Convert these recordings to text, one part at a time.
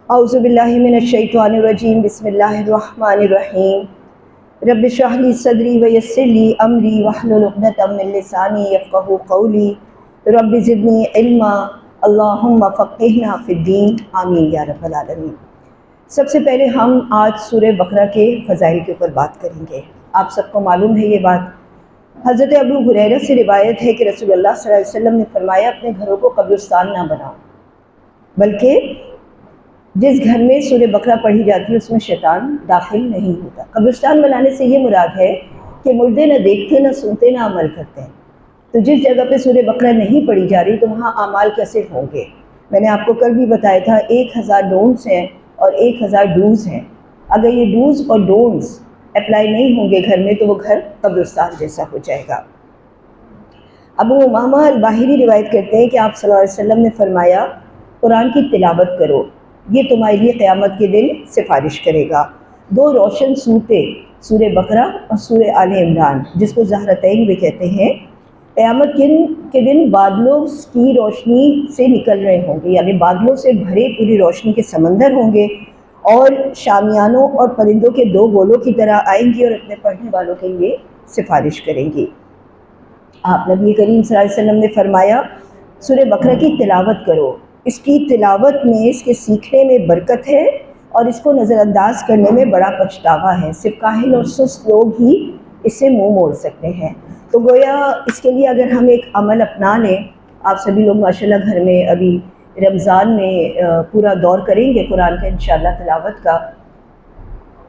اعوذ باللہ من الشیطان الرجیم بسم اللہ الرحمن الرحیم رب اشرح لی صدری ویسر لی امری واحلل عقدۃ من لسانی یفقہوا قولی رب زدنی علما اللہم فقہنا فی الدین آمین یا رب العالمین۔ سب سے پہلے ہم آج سورہ بقرہ کے فضائل کے اوپر بات کریں گے۔ آپ سب کو معلوم ہے یہ بات، حضرت ابو ہریرہ سے روایت ہے کہ رسول اللہ صلی اللہ علیہ وسلم نے فرمایا اپنے گھروں کو قبرستان نہ بناؤ، بلکہ جس گھر میں سورہ بقرہ پڑھی جاتی ہے اس میں شیطان داخل نہیں ہوتا۔ قبرستان بنانے سے یہ مراد ہے کہ مردے نہ دیکھتے، نہ سنتے، نہ عمل کرتے ہیں۔ تو جس جگہ پہ سورہ بقرہ نہیں پڑھی جا رہی تو وہاں اعمال کیسے ہوں گے؟ میں نے آپ کو کل بھی بتایا تھا 1000 ڈونٹس ہیں اور 1000 ڈوز ہیں۔ اگر یہ ڈوز اور ڈونٹس اپلائی نہیں ہوں گے گھر میں تو وہ گھر قبرستان جیسا ہو جائے گا۔ ابو امامہ الباہلی روایت کرتے ہیں کہ آپ صلی اللہ علیہ وسلم نے فرمایا قرآن کی تلاوت کرو، یہ تمہارے لیے قیامت کے دن سفارش کرے گا۔ 2 روشن صورتیں سورہ بقرہ اور سورہ آل عمران، جس کو زہرتین بھی کہتے ہیں، قیامت کے دن بادلوں کی روشنی سے نکل رہے ہوں گے، یعنی بادلوں سے بھرے پوری روشنی کے سمندر ہوں گے، اور شامیانوں اور پرندوں کے 2 گولوں کی طرح آئیں گی اور اپنے پڑھنے والوں کے لیے سفارش کریں گی۔ آپ نبی کریم صلی اللہ علیہ وسلم نے فرمایا سورہ بقرہ کی تلاوت کرو، اس کی تلاوت میں، اس کے سیکھنے میں برکت ہے اور اس کو نظر انداز کرنے میں بڑا پچھتاوا ہے۔ صرف کاہل اور سست لوگ ہی اس سے منہ موڑ سکتے ہیں۔ تو گویا اس کے لیے اگر ہم ایک عمل اپنا لیں، آپ سبھی لوگ ماشاءاللہ گھر میں ابھی رمضان میں پورا دور کریں گے قرآن کا انشاءاللہ تلاوت کا،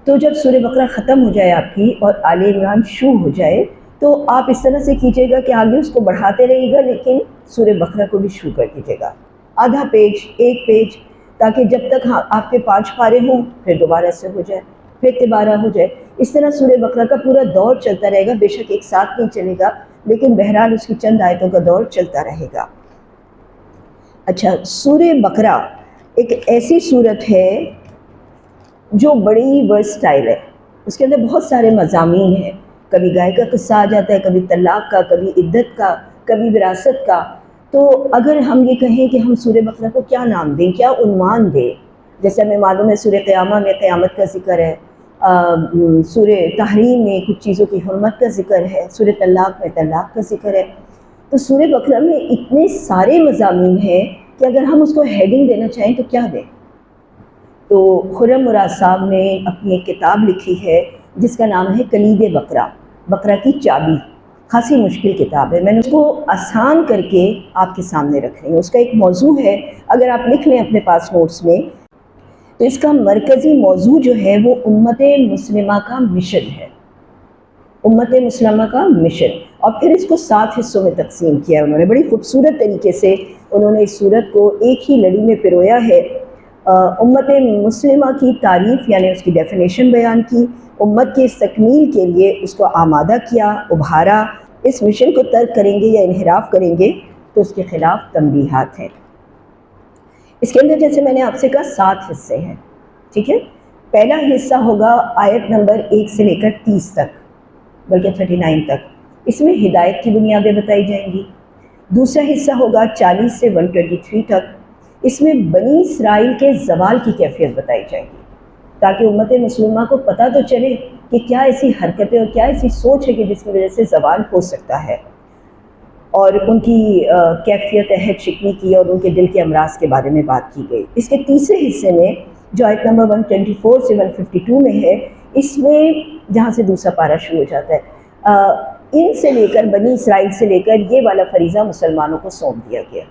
تو جب سورہ بقرہ ختم ہو جائے آپ کی اور آل عمران شروع ہو جائے تو آپ اس طرح سے کیجیے گا کہ آگے اس کو بڑھاتے رہیے گا، لیکن سورہ بقرہ کو بھی شروع کر دیجیے گا، آدھا پیج، 1 پیج، تاکہ جب تک آپ کے 5 پارے ہوں پھر دوبارہ سے ہو جائے، پھر تبارہ ہو جائے۔ اس طرح سورہ بقرہ کا پورا دور چلتا رہے گا، بے شک ایک ساتھ نہیں چلے گا، لیکن بہرحال اس کی چند آیتوں کا دور چلتا رہے گا۔ اچھا، سورہ بقرہ ایک ایسی سورت ہے جو بڑی ورسٹائل ہے، اس کے اندر بہت سارے مضامین ہیں، کبھی گائے کا قصہ آ جاتا ہے، کبھی طلاق کا، کبھی عدت کا، کبھی وراثت کا۔ تو اگر ہم یہ کہیں کہ ہم سورہ بقرہ کو کیا نام دیں، کیا عنوان دیں، جیسے ہمیں معلوم ہے سورہ قیامہ میں قیامت کا ذکر ہے، سورہ تحریم میں کچھ چیزوں کی حرمت کا ذکر ہے، سورہ طلاق میں طلاق کا ذکر ہے، تو سورہ بقرہ میں اتنے سارے مضامین ہیں کہ اگر ہم اس کو ہیڈنگ دینا چاہیں تو کیا دیں؟ تو خرم مراد صاحب نے اپنی ایک کتاب لکھی ہے جس کا نام ہے کلید بقرہ، بقرہ کی چابی۔ خاصی مشکل کتاب ہے، میں نے اس کو آسان کر کے آپ کے سامنے رکھ رہی ہوں۔ اس کا ایک موضوع ہے، اگر آپ لکھ لیں اپنے پاس نوٹس میں، تو اس کا مرکزی موضوع جو ہے وہ امت مسلمہ کا مشن ہے، امت مسلمہ کا مشن، اور پھر اس کو 7 حصوں میں تقسیم کیا ہے انہوں نے۔ بڑی خوبصورت طریقے سے انہوں نے اس صورت کو ایک ہی لڑی میں پرویا ہے۔ امت مسلمہ کی تعریف یعنی اس کی ڈیفینیشن بیان کی، امت کی اس تکمیل کے لیے اس کو آمادہ کیا، ابھارا، اس مشن کو ترک کریں گے یا انحراف کریں گے تو اس کے خلاف تنبیہات ہیں۔ اس کے اندر جیسے میں نے آپ سے کہا 7 حصے ہیں، ٹھیک ہے۔ پہلا حصہ ہوگا آیت نمبر 1 سے لے کر 30 تک، بلکہ 39 تک، اس میں ہدایت کی بنیادیں بتائی جائیں گی۔ دوسرا حصہ ہوگا 40 سے 123 تک، اس میں بنی اسرائیل کے زوال کی کیفیت بتائی جائے گی، تاکہ امت مسلمہ کو پتہ تو چلے کہ کیا ایسی حرکتیں اور کیا ایسی سوچ ہے کہ جس کی وجہ سے زوال ہو سکتا ہے، اور ان کی کیفیت عہد شکنی کی اور ان کے دل کے امراض کے بارے میں بات کی گئی۔ اس کے تیسرے حصے میں جو آیت نمبر 124 سے 152 میں ہے، اس میں جہاں سے دوسرا پارہ شروع ہو جاتا ہے، ان سے لے کر بنی اسرائیل سے لے کر یہ والا فریضہ مسلمانوں کو سونپ دیا گیا،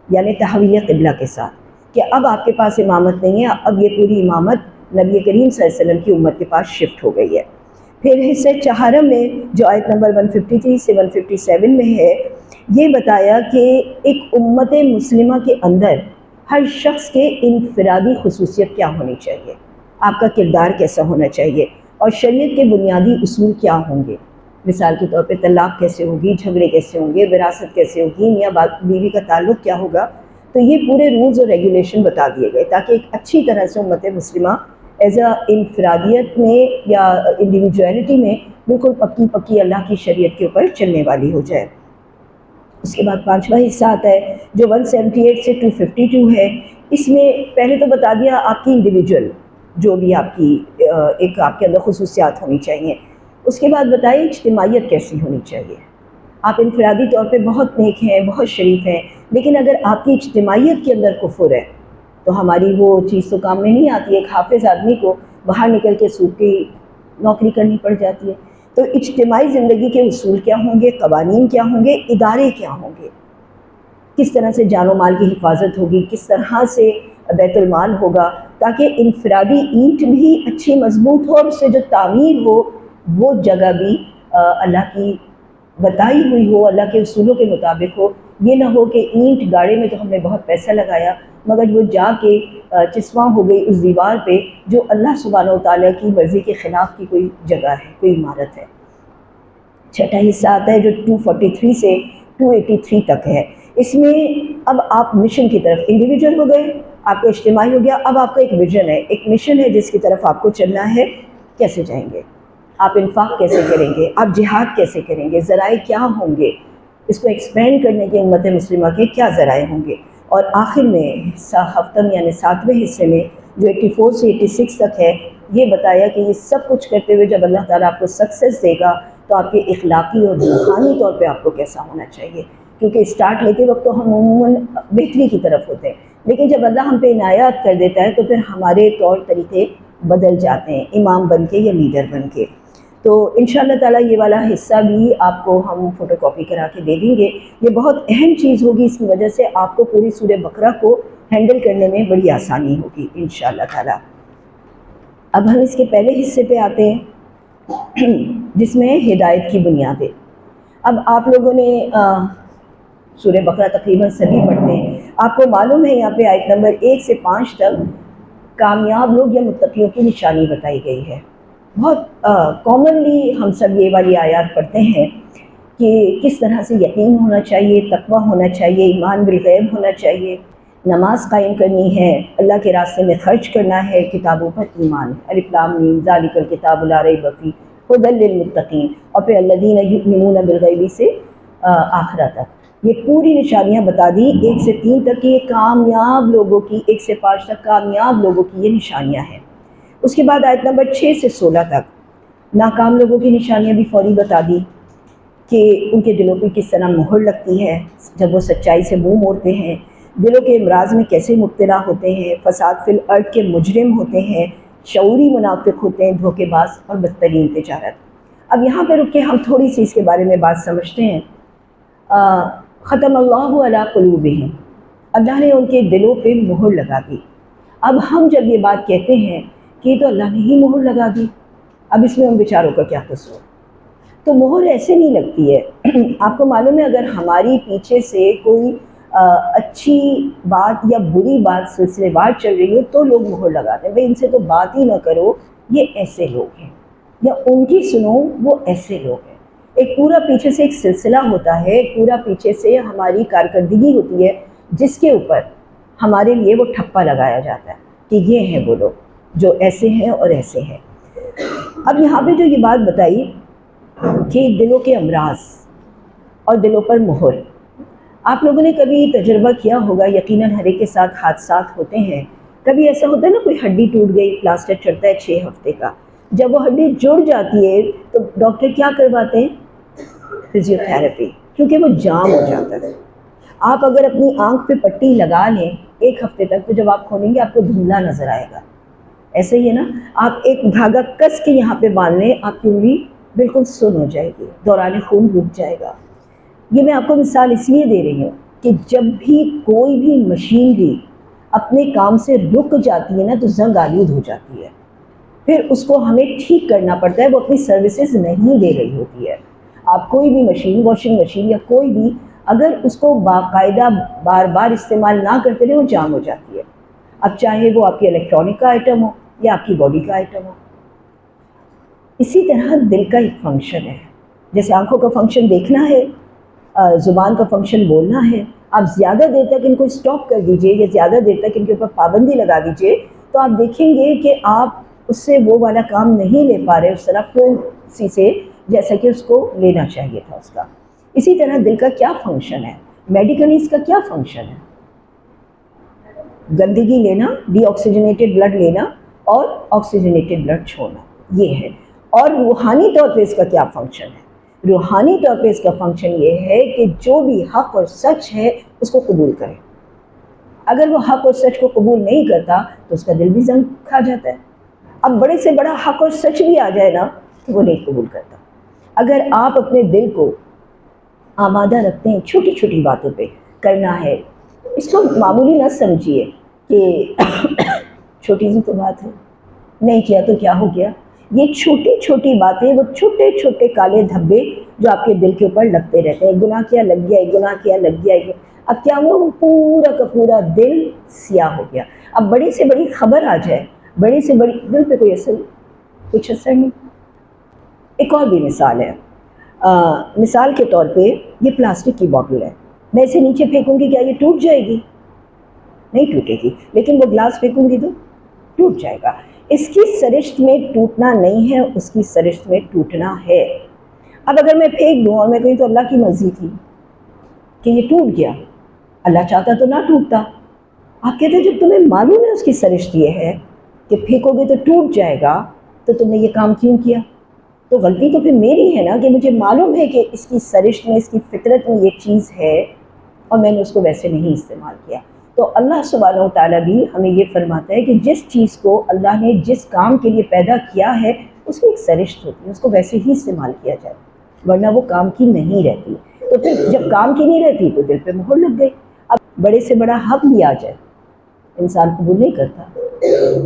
یعنی تحویل قبلہ کے ساتھ، کہ اب آپ کے پاس امامت نہیں ہے، اب یہ پوری امامت نبی کریم صلی اللہ علیہ وسلم کی امت کے پاس شفٹ ہو گئی ہے۔ پھر حصہ چہارم میں جو آیت نمبر 153 سے 157 میں ہے، یہ بتایا کہ ایک امت مسلمہ کے اندر ہر شخص کے انفرادی خصوصیت کیا ہونی چاہیے، آپ کا کردار کیسا ہونا چاہیے، اور شریعت کے بنیادی اصول کیا ہوں گے۔ مثال کے طور پہ طلاق کیسے ہوگی، جھگڑے کیسے ہوں گے، وراثت کیسے ہوگی، میاں بیوی کا تعلق کیا ہوگا، تو یہ پورے رولز اور ریگولیشن بتا دیے گئے تاکہ ایک اچھی طرح سے امت مسلمہ ایز اے انفرادیت میں یا انڈیویجویلٹی میں بالکل پکی اللہ کی شریعت کے اوپر چلنے والی ہو جائے۔ اس کے بعد 5واں حصہ آتا ہے جو 178 سے 252 ہے، اس میں پہلے تو بتا دیا آپ کی انڈیویجول جو بھی آپ کی ایک آپ کے اندر خصوصیات ہونی چاہیے، اس کے بعد بتائیے اجتماعیت کیسی ہونی چاہیے۔ آپ انفرادی طور پہ بہت نیک ہیں، بہت شریف ہیں، لیکن اگر آپ کی اجتماعیت کے اندر کفر ہے تو ہماری وہ چیز تو کام میں نہیں آتی ہے۔ ایک حافظ آدمی کو باہر نکل کے سود کی نوکری کرنی پڑ جاتی ہے۔ تو اجتماعی زندگی کے اصول کیا ہوں گے، قوانین کیا ہوں گے، ادارے کیا ہوں گے، کس طرح سے جان و مال کی حفاظت ہوگی، کس طرح سے بیت المال ہوگا، تاکہ انفرادی اینٹ بھی اچھی مضبوط ہو اور اس سے جو تعمیر ہو وہ جگہ بھی اللہ کی بتائی ہوئی ہو، اللہ کے اصولوں کے مطابق ہو۔ یہ نہ ہو کہ اینٹ گاڑے میں تو ہم نے بہت پیسہ لگایا مگر وہ جا کے چسواں ہو گئی اس دیوار پہ جو اللہ سبحانہ و تعالیٰ کی مرضی کے خلاف کی کوئی جگہ ہے، کوئی عمارت ہے۔ چھٹا حصہ آتا ہے جو 243 سے 283 تک ہے۔ اس میں اب آپ مشن کی طرف انڈیویجول ہو گئے، آپ کا اجتماعی ہو گیا، اب آپ کا ایک ویژن ہے، ایک مشن ہے جس کی طرف آپ کو چلنا ہے۔ کیسے جائیں گے آپ؟ انفاق کیسے کریں گے آپ؟ جہاد کیسے کریں گے؟ ذرائع کیا ہوں گے؟ اس کو ایکسپینڈ کرنے کے امت مسلمہ کے کیا ذرائع ہوں گے؟ اور آخر میں حصہ ہفتم یعنی 7ویں حصے میں جو 84 سے 86 تک ہے، یہ بتایا کہ یہ سب کچھ کرتے ہوئے جب اللہ تعالیٰ آپ کو سکسیس دے گا تو آپ کے اخلاقی اور روحانی طور پہ آپ کو کیسا ہونا چاہیے، کیونکہ اسٹارٹ لیتے وقت تو ہم عموماً بہتری کی طرف ہوتے ہیں، لیکن جب اللہ ہم پہ عنایات کر دیتا ہے تو پھر ہمارے طور طریقے بدل جاتے ہیں، امام بن کے یا لیڈر بن کے۔ تو انشاءاللہ تعالیٰ یہ والا حصہ بھی آپ کو ہم فوٹو کاپی کرا کے دے دیں گے۔ یہ بہت اہم چیز ہوگی، اس کی وجہ سے آپ کو پوری سورہ بقرہ کو ہینڈل کرنے میں بڑی آسانی ہوگی انشاءاللہ تعالیٰ۔ اب ہم اس کے پہلے حصے پہ آتے ہیں جس میں ہدایت کی بنیادیں۔ اب آپ لوگوں نے سورہ بقرہ تقریباً سبھی پڑھتے ہیں، آپ کو معلوم ہے یہاں پہ آیت نمبر 1 سے 5 تک کامیاب لوگ یا متقیوں کی نشانی بتائی گئی ہے۔ بہت کامنلی ہم سب یہ والی آیات پڑھتے ہیں کہ کس طرح سے یقین ہونا چاہیے، تقویٰ ہونا چاہیے، ایمان بالغیب ہونا چاہیے، نماز قائم کرنی ہے، اللہ کے راستے میں خرچ کرنا ہے، کتابوں پر ایمان ہے، الف لام میم ذالک الکتاب لا ریب فیہ ھدی للمتقین، اور پھر الذین یؤمنون بالغیب سے آخرہ تک یہ پوری نشانیاں بتا دی 1 سے 3 تک کہ یہ کامیاب لوگوں کی، 1 سے 5 تک کامیاب لوگوں کی یہ نشانیاں ہیں۔ اس کے بعد آیت نمبر 6 سے 16 تک ناکام لوگوں کی نشانیاں بھی فوری بتا دی کہ ان کے دلوں پہ کس طرح مہر لگتی ہے جب وہ سچائی سے منہ موڑتے ہیں، دلوں کے امراض میں کیسے مبتلا ہوتے ہیں، فساد فی الارض کے مجرم ہوتے ہیں، شعوری منافق ہوتے ہیں، دھوکے باز اور بدترین تجارت۔ اب یہاں پہ رک کے ہم تھوڑی سی اس کے بارے میں بات سمجھتے ہیں۔ ختم اللہ علی قلوبہم، اللہ نے ان کے دلوں پہ مہر لگا دی۔ اب ہم جب یہ بات کہتے ہیں کہ یہ تو اللہ نے ہی مہر لگا دی، اب اس میں ان بیچاروں کا کیا قصور؟ تو مہر ایسے نہیں لگتی ہے۔ آپ کو معلوم ہے اگر ہماری پیچھے سے کوئی اچھی بات یا بری بات سلسلے وار چل رہی ہے تو لوگ مہر لگاتے ہیں، بھئی ان سے تو بات ہی نہ کرو، یہ ایسے لوگ ہیں، یا ان کی سنو، وہ ایسے لوگ ہیں۔ ایک پورا پیچھے سے ایک سلسلہ ہوتا ہے، ایک پورا پیچھے سے ہماری کارکردگی ہوتی ہے جس کے اوپر ہمارے لیے وہ ٹھپا لگایا جاتا ہے کہ یہ ہیں وہ لوگ جو ایسے ہیں اور ایسے ہیں۔ اب یہاں پہ جو یہ بات بتائی کہ دلوں کے امراض اور دلوں پر مہر، آپ لوگوں نے کبھی تجربہ کیا ہوگا، یقیناً ہر ایک کے ساتھ حادثات ہوتے ہیں، کبھی ایسا ہوتا ہے نا کوئی ہڈی ٹوٹ گئی، پلاسٹر چڑھتا ہے 6 ہفتے کا، جب وہ ہڈی جڑ جاتی ہے تو ڈاکٹر کیا کرواتے ہیں؟ فزیو تھراپی، کیونکہ وہ جام ہو جاتا ہے۔ آپ اگر اپنی آنکھ پہ پٹی لگا لیں 1 ہفتے تک تو جب آپ کھولیں گے آپ کو دھندلا نظر آئے گا، ایسے ہی ہے نا۔ آپ ایک دھاگا کس کے یہاں پہ باندھ لیں، آپ کی انگلی بالکل سن ہو جائے گی، دوران خون رک جائے گا۔ یہ میں آپ کو مثال اس لیے دے رہی ہوں کہ جب بھی کوئی بھی مشینری اپنے کام سے رک جاتی ہے نا تو زنگ آلود ہو جاتی ہے، پھر اس کو ہمیں ٹھیک کرنا پڑتا ہے، وہ اپنی سروسز نہیں دے رہی ہوتی ہے۔ آپ کوئی بھی مشین، واشنگ مشین یا کوئی بھی، اگر اس کو باقاعدہ بار بار استعمال نہ کرتے رہے وہ جام ہو جاتی ہے، اب چاہے وہ آپ کی الیکٹرانک کا آئٹم ہو یا آپ کی باڈی کا آئٹم ہو۔ اسی طرح دل کا ایک فنکشن ہے، جیسے آنکھوں کا فنکشن دیکھنا ہے، زبان کا فنکشن بولنا ہے، آپ زیادہ دیر تک ان کو اسٹاپ کر دیجئے یا زیادہ دیر تک ان کے اوپر پابندی لگا دیجئے تو آپ دیکھیں گے کہ آپ اس سے وہ والا کام نہیں لے پا رہے اس طرح فلوئنسی سے جیسا کہ اس کو لینا چاہیے تھا اس کا۔ اسی طرح دل کا کیا فنکشن ہے، میڈیکلی اس کا کیا فنکشن ہے؟ گندگی لینا، ڈی آکسیجنیٹڈ بلڈ لینا اور آکسیجنیٹڈ بلڈ چھوڑنا، یہ ہے۔ اور روحانی طور پہ اس کا کیا فنکشن ہے؟ روحانی طور پہ اس کا فنکشن یہ ہے کہ جو بھی حق اور سچ ہے اس کو قبول کرے۔ اگر وہ حق اور سچ کو قبول نہیں کرتا تو اس کا دل بھی زنگ کھا جاتا ہے۔ اب بڑے سے بڑا حق اور سچ بھی آ جائے نا تو وہ نہیں قبول کرتا۔ اگر آپ اپنے دل کو آمادہ رکھتے ہیں چھوٹی چھوٹی باتوں پہ کرنا ہے، اس کو معمولی نہ سمجھیے کہ چھوٹی سی تو بات ہے، نہیں کیا تو کیا ہو گیا۔ یہ چھوٹی چھوٹی باتیں، وہ چھوٹے چھوٹے کالے دھبے جو آپ کے دل کے اوپر لگتے رہتے ہیں، گناہ کیا لگ گیا، گناہ کیا لگ گیا، اب کیا وہ پورا کا پورا دل سیاہ ہو گیا۔ اب بڑی سے بڑی خبر آ جائے، بڑی سے بڑی، دل پہ کوئی اثر، کچھ اثر نہیں۔ ایک اور بھی مثال ہے، مثال کے طور پہ یہ پلاسٹک کی بوٹل ہے، میں اسے نیچے پھینکوں گی، کیا یہ ٹوٹ جائے گی؟ نہیں ٹوٹے گی، لیکن وہ گلاس پھینکوں گی تو ٹوٹ جائے گا۔ اس کی سرشت میں ٹوٹنا نہیں ہے، اس کی سرشت میں ٹوٹنا ہے۔ اب اگر میں پھینک دوں اور میں کہیں تو اللہ کی مرضی تھی کہ یہ ٹوٹ گیا، اللہ چاہتا تو نہ ٹوٹتا۔ آپ کہتے ہیں جب تمہیں معلوم ہے اس کی سرشت یہ ہے کہ پھینکو گے تو ٹوٹ جائے گا، تو تم نے یہ کام کیوں کیا؟ تو غلطی تو پھر میری ہے نا، کہ مجھے معلوم ہے کہ اس کی سرشت میں، اس کی فطرت میں یہ چیز ہے اور میں نے اس کو ویسے نہیں استعمال کیا۔ تو اللہ سبحانہ و تعالیٰ بھی ہمیں یہ فرماتا ہے کہ جس چیز کو اللہ نے جس کام کے لیے پیدا کیا ہے اس کی ایک سرشت ہوتی ہے، اس کو ویسے ہی استعمال کیا جائے، ورنہ وہ کام کی نہیں رہتی۔ تو پھر جب کام کی نہیں رہتی تو دل پہ مہر لگ گئی۔ اب بڑے سے بڑا حق بھی آ جائے، انسان قبول نہیں کرتا۔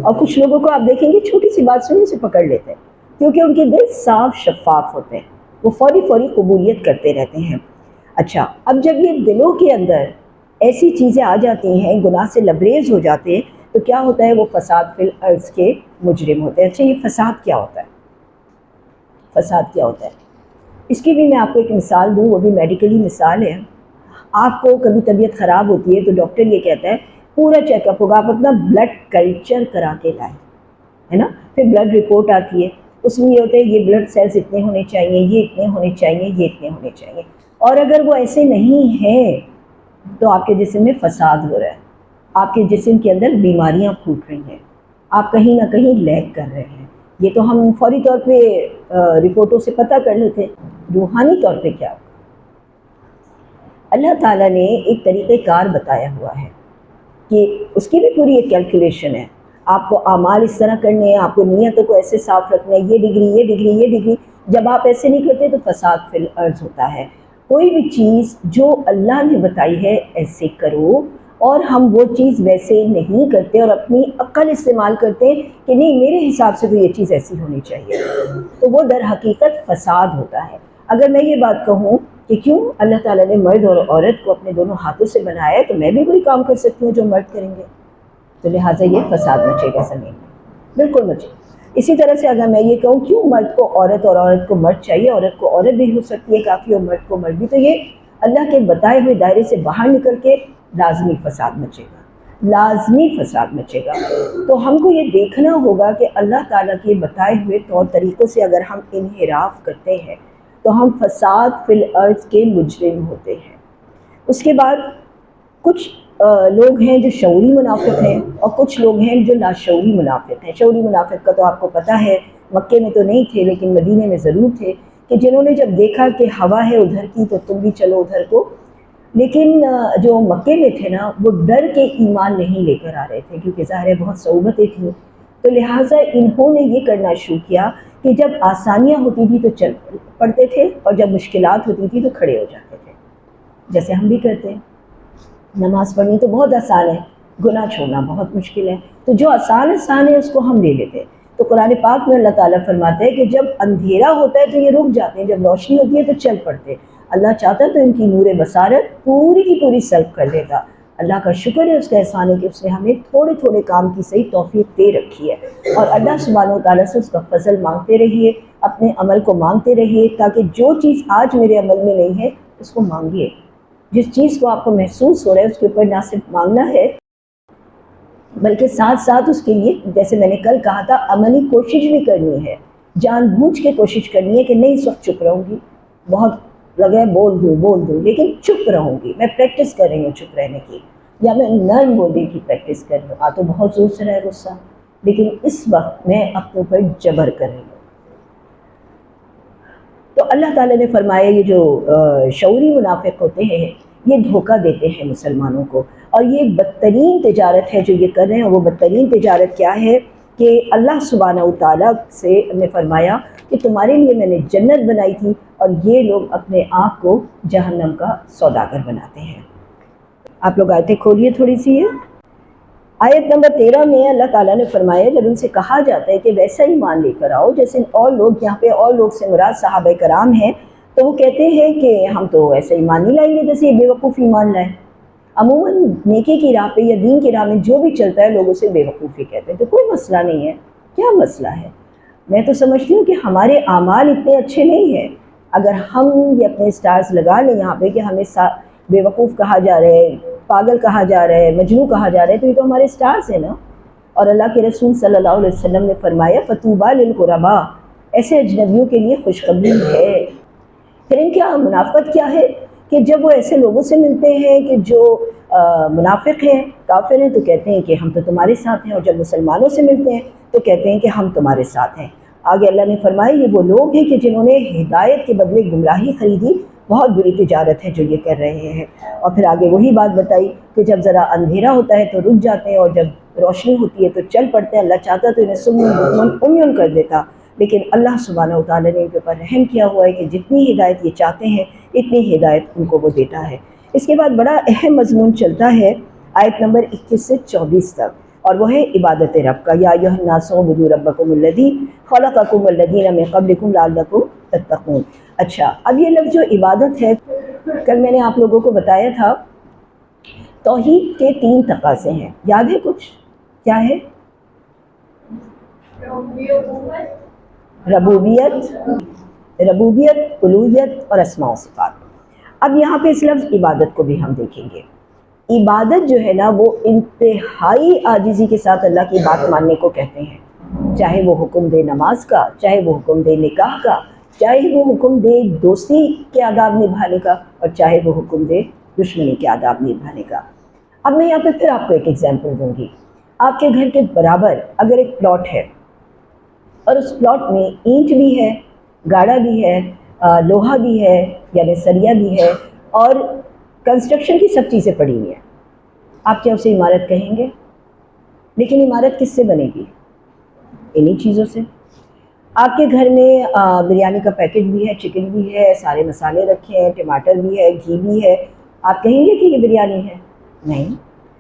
اور کچھ لوگوں کو آپ دیکھیں گے چھوٹی سی بات سننے سے پکڑ لیتے ہیں، کیونکہ ان کے دل صاف شفاف ہوتے ہیں، وہ فوری قبولیت کرتے رہتے ہیں۔ اچھا، اب جب یہ دلوں کے اندر ایسی چیزیں آ جاتی ہیں، گناہ سے لبریز ہو جاتے ہیں، تو کیا ہوتا ہے؟ وہ فساد فی الارض کے مجرم ہوتے ہیں۔ اچھا، یہ فساد کیا ہوتا ہے؟ فساد کیا ہوتا ہے؟ اس کی بھی میں آپ کو ایک مثال دوں، وہ بھی میڈیکلی مثال ہے۔ آپ کو کبھی طبیعت خراب ہوتی ہے تو ڈاکٹر یہ کہتا ہے پورا چیک اپ ہوگا، آپ اپنا بلڈ کلچر کرا کے لائیں، ہے نا؟ پھر بلڈ رپورٹ آتی ہے، اس میں یہ ہوتا ہے یہ بلڈ سیلز اتنے ہونے چاہیے، یہ اتنے ہونے چاہیے، یہ اتنے ہونے چاہیے، اور اگر وہ ایسے نہیں ہیں تو آپ کے جسم میں فساد ہو رہا ہے، آپ کے جسم کے اندر بیماریاں پھوٹ رہی ہیں، آپ کہیں نہ کہیں لیگ کر رہے ہیں۔ یہ تو ہم فوری طور پہ رپورٹوں سے پتہ کر لیتے ہیں۔ روحانی طور پہ کیا؟ اللہ تعالیٰ نے ایک طریقہ کار بتایا ہوا ہے کہ اس کی بھی پوری ایک کیلکولیشن ہے۔ آپ کو اعمال اس طرح کرنے ہیں، آپ کو نیتوں کو ایسے صاف رکھنا ہے، یہ ڈگری، یہ ڈگری، یہ ڈگری۔ جب آپ ایسے نہیں کرتے تو فساد فی الارض ہوتا ہے۔ کوئی بھی چیز جو اللہ نے بتائی ہے ایسے کرو، اور ہم وہ چیز ویسے نہیں کرتے اور اپنی عقل استعمال کرتے ہیں کہ نہیں میرے حساب سے تو یہ چیز ایسی ہونی چاہیے، تو وہ در حقیقت فساد ہوتا ہے۔ اگر میں یہ بات کہوں کہ کیوں اللہ تعالیٰ نے مرد اور عورت کو اپنے دونوں ہاتھوں سے بنایا ہے، تو میں بھی کوئی کام کر سکتی ہوں جو مرد کریں گے، تو لہٰذا یہ فساد مچے گا زمین میں، بالکل مچے۔ اسی طرح سے اگر میں یہ کہوں کیوں مرد کو عورت اور عورت کو مرد چاہیے، عورت کو عورت بھی ہو سکتی ہے کافی اور مرد کو مرد بھی، تو یہ اللہ کے بتائے ہوئے دائرے سے باہر نکل کے لازمی فساد مچے گا، لازمی فساد مچے گا۔ تو ہم کو یہ دیکھنا ہوگا کہ اللہ تعالیٰ کے بتائے ہوئے طور طریقوں سے اگر ہم انحراف کرتے ہیں تو ہم فساد فی الارض کے مجرم ہوتے ہیں۔ اس کے بعد کچھ لوگ ہیں جو شعوری منافق ہیں اور کچھ لوگ ہیں جو لاشعوری منافق ہیں۔ شعوری منافق کا تو آپ کو پتہ ہے، مکے میں تو نہیں تھے لیکن مدینے میں ضرور تھے، کہ جنہوں نے جب دیکھا کہ ہوا ہے ادھر کی تو تم بھی چلو ادھر کو، لیکن جو مکے میں تھے نا وہ ڈر کے ایمان نہیں لے کر آ رہے تھے، کیونکہ ظاہر بہت صعوبتیں تھیں، تو لہٰذا انہوں نے یہ کرنا شروع کیا کہ جب آسانیاں ہوتی تھی تو چل پڑتے تھے اور جب مشکلات ہوتی تھی تو کھڑے ہو جاتے تھے، جیسے ہم بھی کرتے ہیں۔ نماز پڑھنی تو بہت آسان ہے، گناہ چھوڑنا بہت مشکل ہے، تو جو آسان ہے اس کو ہم لے لیتے ہیں۔ تو قرآن پاک میں اللہ تعالیٰ فرماتے ہیں کہ جب اندھیرا ہوتا ہے تو یہ رک جاتے ہیں، جب روشنی ہوتی ہے تو چل پڑتے ہیں۔ اللہ چاہتا تو ان کی نور بصارت پوری کی پوری سلب کر دیتا۔ اللہ کا شکر ہے، اس کا احسان ہے کہ اس نے ہمیں تھوڑے تھوڑے کام کی صحیح توفیق دے رکھی ہے، اور اللہ سبحانہ و تعالیٰ سے اس کا فضل مانگتے رہیے، اپنے عمل کو مانگتے رہیے، تاکہ جو چیز آج میرے عمل میں نہیں ہے اس کو مانگیے۔ جس چیز کو آپ کو محسوس ہو رہا ہے اس کے اوپر نہ صرف مانگنا ہے بلکہ ساتھ ساتھ اس کے لیے، جیسے میں نے کل کہا تھا، عملی کوشش بھی کرنی ہے، جان بوجھ کے کوشش کرنی ہے کہ نہیں اس وقت چپ رہوں گی، بہت لگے بول دوں لیکن چپ رہوں گی، میں پریکٹس کر رہی ہوں چپ رہنے کی۔ یا میں نرم بولنے کی پریکٹس کر رہی ہوں، تو بہت زور سے رہا ہے غصہ، لیکن اس وقت میں اپنے اوپر جبر کر رہی ہوں۔ تو اللہ تعالیٰ نے فرمایا یہ جو شعوری منافق ہوتے ہیں یہ دھوکہ دیتے ہیں مسلمانوں کو، اور یہ بدترین تجارت ہے جو یہ کر رہے ہیں۔ وہ بدترین تجارت کیا ہے کہ اللہ سبحانہ وتعالیٰ سے نے فرمایا کہ تمہارے لیے میں نے جنت بنائی تھی، اور یہ لوگ اپنے آپ کو جہنم کا سوداگر بناتے ہیں۔ آپ لوگ آیتیں کھولیے تھوڑی سی ہے۔ آیت نمبر 13 میں اللہ تعالیٰ نے فرمایا جب ان سے کہا جاتا ہے کہ ویسا ایمان لے کر آؤ جیسے اور لوگ، یہاں پہ اور لوگ سے مراد صحابہ کرام ہیں، تو وہ کہتے ہیں کہ ہم تو ایسا ایمان نہیں لائیں گے جیسے یہ بیوقوف ایمان لائیں۔ عموماً نیکی کی راہ پہ یا دین کی راہ میں جو بھی چلتا ہے لوگ اسے بیوقوفی کہتے ہیں، تو کوئی مسئلہ نہیں ہے۔ کیا مسئلہ ہے؟ میں تو سمجھتی ہوں کہ ہمارے اعمال اتنے اچھے نہیں ہیں، اگر ہم یہ اپنے سٹارز لگا لیں یہاں پہ کہ ہمیں بیوقوف کہا جا رہا ہے، پاگل کہا جا رہا ہے، مجنون کہا جا رہا ہے، تو یہ تو ہمارے سٹارز ہیں نا۔ اور اللہ کے رسول صلی اللہ علیہ وسلم نے فرمایا فطوبیٰ للغرباء، ایسے اجنبیوں کے لیے خوشخبری ہے۔ پھر ان کیا منافقت کیا ہے کہ جب وہ ایسے لوگوں سے ملتے ہیں کہ جو منافق ہیں، کافر ہیں، تو کہتے ہیں کہ ہم تو تمہارے ساتھ ہیں، اور جب مسلمانوں سے ملتے ہیں تو کہتے ہیں کہ ہم تمہارے ساتھ ہیں۔ آگے اللہ نے فرمایا یہ وہ لوگ ہیں کہ جنہوں نے ہدایت کے بدلے گمراہی خریدی، بہت بری تجارت ہے جو یہ کر رہے ہیں۔ اور پھر آگے وہی بات بتائی کہ جب ذرا اندھیرا ہوتا ہے تو رک جاتے ہیں، اور جب روشنی ہوتی ہے تو چل پڑتے ہیں۔ اللہ چاہتا تو انہیں سم بکم عمیٌ کر دیتا، لیکن اللہ سبحانہ وتعالیٰ نے ان کے اوپر رحم کیا ہوا ہے کہ جتنی ہدایت یہ چاہتے ہیں اتنی ہدایت ان کو وہ دیتا ہے۔ اس کے بعد بڑا اہم مضمون چلتا ہے آیت نمبر 21 سے 24 تک، اور وہ ہے عبادت رب کا۔ یا ایھا الناس اعبدوا ربکم الذی خلقکم والذین من قبلکم لعلکم تتقون۔ اچھا، اب یہ لفظ جو عبادت ہے، کل میں نے آپ لوگوں کو بتایا تھا توحید کے 3 تقاضے ہیں، یاد ہے کچھ؟ کیا ہے؟ ربوبیت، الوہیت اور اسماء و صفات۔ اب یہاں پہ اس لفظ عبادت کو بھی ہم دیکھیں گے۔ عبادت جو ہے نا وہ انتہائی عاجزی کے ساتھ اللہ کی بات ماننے کو کہتے ہیں، چاہے وہ حکم دے نماز کا، چاہے وہ حکم دے نکاح کا، چاہے وہ حکم دے دوستی کے آداب نبھانے کا، اور چاہے وہ حکم دے دشمنی کے آداب نبھانے کا۔ اب میں یہاں پہ پھر آپ کو ایک ایگزامپل دوں گی۔ آپ کے گھر کے برابر اگر ایک پلاٹ ہے، اور اس پلاٹ میں اینٹ بھی ہے، گاڑا بھی ہے، لوہا بھی ہے، یعنی سریا بھی ہے، اور کنسٹرکشن کی سب چیزیں پڑی ہوئی ہیں، آپ کیا اسے عمارت کہیں گے؟ لیکن عمارت کس سے بنے گی؟ انہی چیزوں سے۔ آپ کے گھر میں بریانی کا پیکٹ بھی ہے، چکن بھی ہے، سارے مسالے رکھے ہیں، ٹماٹر بھی ہے، گھی بھی ہے، آپ کہیں گے کہ یہ بریانی ہے؟ نہیں۔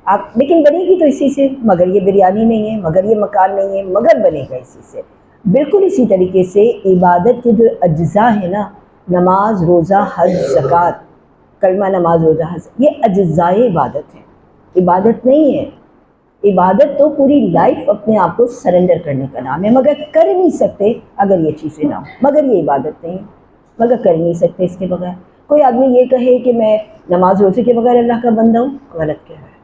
آپ لیکن بنے گی تو اسی سے، مگر یہ بریانی نہیں ہے، مگر یہ مکان نہیں ہے، مگر بنے گا اسی سے۔ بالکل اسی طریقے سے عبادت کے جو اجزاء ہیں نا، نماز، روزہ، حج، زکوٰۃ، کلمہ، نماز، روزہ، حج، یہ اجزاء عبادت ہیں، عبادت نہیں ہے۔ عبادت تو پوری لائف اپنے آپ کو سرنڈر کرنے کا نام ہے، مگر کر نہیں سکتے اگر یہ چیزیں نہ ہوں، مگر یہ عبادت نہیں ہے، مگر کر نہیں سکتے اس کے بغیر۔ کوئی آدمی یہ کہے کہ میں نماز روزے کے بغیر اللہ کا بندہ ہوں، غلط کہہ رہا ہے۔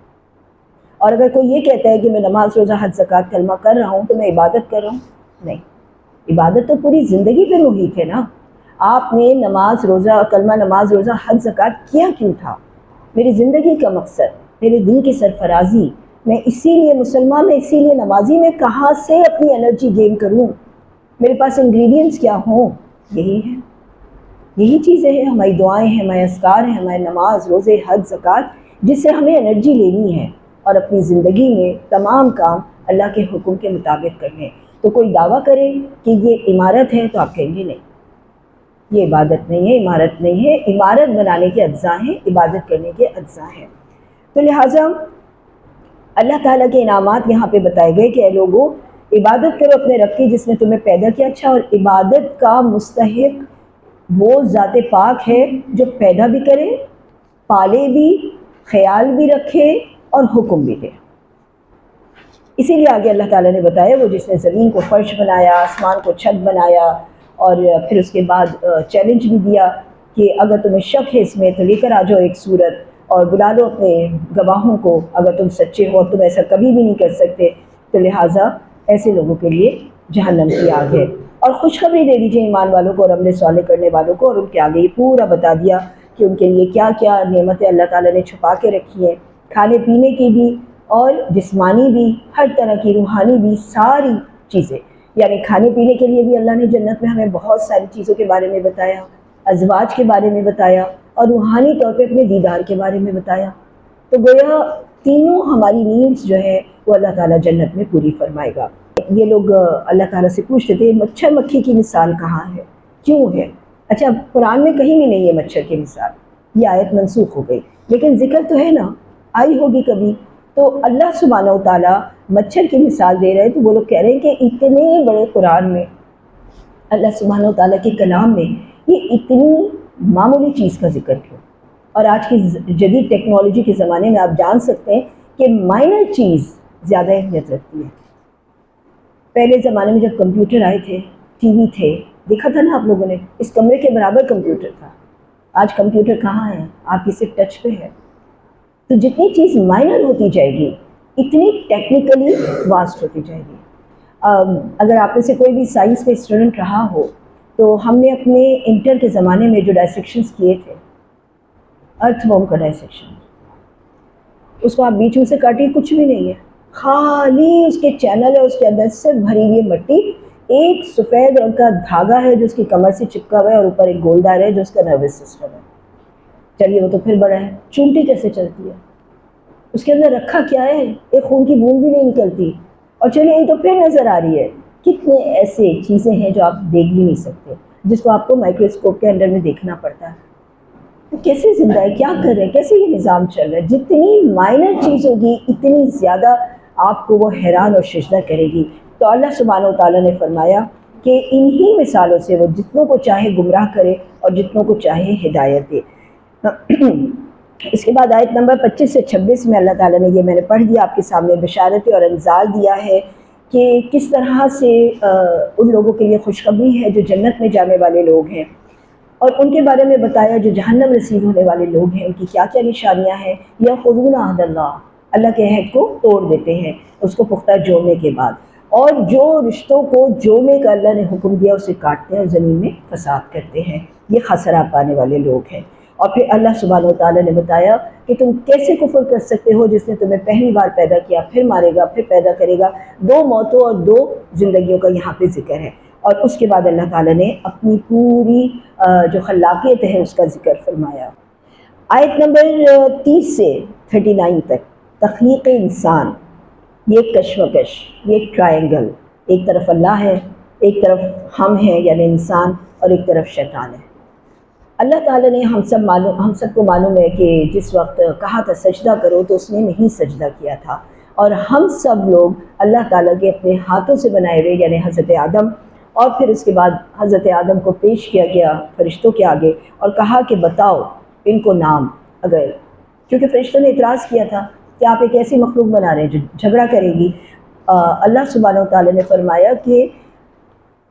اور اگر کوئی یہ کہتا ہے کہ میں نماز، روزہ، حج، زکوٰۃ، کلمہ کر رہا ہوں تو میں عبادت کر رہا ہوں، نہیں۔ عبادت تو پوری زندگی پہ محیط ہے نا۔ آپ نے نماز، روزہ، کلمہ، نماز، روزہ، حج، زکوٰۃ کیا کیوں تھا؟ میری زندگی کا مقصد، میرے دین کی سرفرازی، میں اسی لیے مسلمان، میں اسی لیے نمازی، میں کہاں سے اپنی انرجی گین کروں، میرے پاس انگریڈینٹس کیا ہوں، یہی ہے، یہی چیزیں ہیں، ہماری دعائیں ہیں، ہمارے اذکار ہیں، ہمارے نماز، روزے، حج، زکوٰۃ، جس سے ہمیں انرجی لینی ہے اور اپنی زندگی میں تمام کام اللہ کے حکم کے مطابق کرنے۔ تو کوئی دعویٰ کرے کہ یہ عمارت ہے تو آپ کہیں گے نہیں، یہ عبادت نہیں ہے، عمارت نہیں ہے۔ عمارت بنانے کے اجزاء ہیں، عبادت کرنے کے اجزاء ہیں۔ تو لہٰذا اللہ تعالیٰ کے انعامات یہاں پہ بتائے گئے کہ اے لوگو عبادت کرو اپنے رب کی جس نے تمہیں پیدا کیا۔ اچھا، اور عبادت کا مستحق وہ ذات پاک ہے جو پیدا بھی کرے، پالے بھی، خیال بھی رکھے اور حکم بھی دے۔ اسی لیے آگے اللہ تعالیٰ نے بتایا وہ جس نے زمین کو فرش بنایا، آسمان کو چھت بنایا، اور پھر اس کے بعد چیلنج بھی دیا کہ اگر تمہیں شک ہے اس میں تو لے کر آ جاؤ ایک صورت اور بلا لو اپنے گواہوں کو، اگر تم سچے ہو تم ایسا کبھی بھی نہیں کر سکتے۔ تو لہٰذا ایسے لوگوں کے لیے جہنم کی آگ ہے۔ اور خوشخبری دے دیجیے ایمان والوں کو اور عمل صالح کرنے والوں کو، اور ان کے آگے یہ پورا بتا دیا کہ ان کے لیے کیا کیا نعمتیں اللہ تعالیٰ نے چھپا کے رکھی ہیں۔ کھانے پینے کی بھی اور جسمانی بھی، ہر طرح کی روحانی بھی، ساری چیزیں، یعنی کھانے پینے کے لیے بھی اللہ نے جنت میں ہمیں بہت ساری چیزوں کے بارے میں بتایا، ازواج کے بارے میں بتایا، اور روحانی طور پہ اپنے دیدار کے بارے میں بتایا۔ تو گویا تینوں ہماری نیڈس جو ہے وہ اللہ تعالیٰ جنت میں پوری فرمائے گا۔ یہ لوگ اللہ تعالیٰ سے پوچھتے تھے مچھر مکھی کی مثال کہاں ہے، کیوں ہے؟ اچھا، قرآن میں کہیں بھی نہیں ہے مچھر کی مثال، یہ آیت منسوخ ہو گئی، لیکن ذکر تو ہے نا، آئی ہوگی کبھی۔ تو اللہ سبحانہ و تعالیٰ مچھر کی مثال دے رہے ہیں، تو وہ لوگ کہہ رہے ہیں کہ اتنے بڑے قرآن میں، اللہ سبحانہ و تعالیٰ کے کلام میں یہ اتنی معمولی چیز کا ذکر کیوں؟ اور آج کی جدید ٹیکنالوجی کے زمانے میں آپ جان سکتے ہیں کہ مائنر چیز زیادہ اہمیت رکھتی ہے۔ پہلے زمانے میں جب کمپیوٹر آئے تھے، ٹی وی تھے، دیکھا تھا نا آپ لوگوں نے، اس کمرے کے برابر کمپیوٹر تھا۔ آج کمپیوٹر کہاں ہے؟ آپ کی صرف ٹچ پہ ہے۔ تو جتنی چیز مائنر ہوتی جائے گی اتنی ٹیکنیکلی واسٹ ہوتی جائے گی۔ اگر آپ میں سے کوئی بھی سائنس کا اسٹوڈنٹ رہا ہو تو ہم نے اپنے انٹر کے زمانے میں جو ڈائسیکشنز کیے تھے، ارتھ وارم کا ڈائسیکشن، اس کو آپ بیچ میں سے کاٹیے، کچھ بھی نہیں ہے، خالی اس کے چینل ہے، اس کے اندر سے بھری ہوئی مٹی، ایک سفید رنگ کا دھاگا ہے جو اس کی کمر سے چپکا ہوا ہے، اور اوپر ایک گول دار ہے جو اس کا نروس سسٹم ہے۔ چلیے وہ تو پھر بڑا ہے، چونٹی کیسے چلتی ہے؟ اس کے اندر رکھا کیا ہے؟ ایک خون کی بوند بھی نہیں نکلتی، اور چلیے یہ تو پھر نظر آ رہی ہے۔ کتنے ایسے چیزیں ہیں جو آپ دیکھ بھی نہیں سکتے، جس کو آپ کو مائکروسکوپ کے انڈر میں دیکھنا پڑتا ہے۔ وہ کیسے زندہ ہے، کیا کر رہے ہیں، کیسے یہ نظام چل رہا ہے؟ جتنی مائنر چیز ہوگی اتنی زیادہ آپ کو وہ حیران اور شجدہ کرے گی۔ تو اللہ سبحانہ و تعالیٰ نے فرمایا کہ انہی مثالوں سے وہ جتنوں کو چاہے گمراہ کرے اور جتنوں کو چاہے ہدایت دے۔ اس کے بعد آیت نمبر 25 سے 26 میں اللہ تعالیٰ نے، یہ میں نے پڑھ دیا آپ کے سامنے، بشارت اور انذار دیا ہے کہ کس طرح سے ان لوگوں کے لیے خوشخبری ہے جو جنت میں جانے والے لوگ ہیں، اور ان کے بارے میں بتایا جو جہنم رسید ہونے والے لوگ ہیں، ان کی کیا کیا نشانیاں ہیں۔ ینقضون عہد اللہ، اللہ کے عہد کو توڑ دیتے ہیں اس کو پختہ جوڑنے کے بعد، اور جو رشتوں کو جوڑنے کا اللہ نے حکم دیا اسے کاٹتے ہیں اور زمین میں فساد کرتے ہیں، یہ خسارہ پانے والے لوگ ہیں۔ اور پھر اللہ سبحانہ و تعالیٰ نے بتایا کہ تم کیسے کفر کر سکتے ہو جس نے تمہیں پہلی بار پیدا کیا، پھر مارے گا، پھر پیدا کرے گا۔ دو موتوں اور دو زندگیوں کا یہاں پہ ذکر ہے، اور اس کے بعد اللہ تعالیٰ نے اپنی پوری جو خلاقیت ہے اس کا ذکر فرمایا۔ آیت نمبر 30 سے 39 تک تخلیق انسان، یہ ایک کشمکش، یہ ایک ٹرائنگل، ایک طرف اللہ ہے، ایک طرف ہم ہیں یعنی انسان، اور ایک طرف شیطان ہے۔ اللہ تعالیٰ نے ہم سب کو معلوم ہے کہ جس وقت کہا تھا سجدہ کرو تو اس نے نہیں سجدہ کیا تھا، اور ہم سب لوگ اللہ تعالیٰ کے اپنے ہاتھوں سے بنائے ہوئے یعنی حضرت آدم، اور پھر اس کے بعد حضرت آدم کو پیش کیا گیا فرشتوں کے آگے اور کہا کہ بتاؤ ان کو نام، اگر کیونکہ فرشتوں نے اعتراض کیا تھا کہ آپ ایک ایسی مخلوق بنا رہے ہیں جو جھگڑا کرے گی۔ اللہ سبحانہ و تعالیٰ نے فرمایا کہ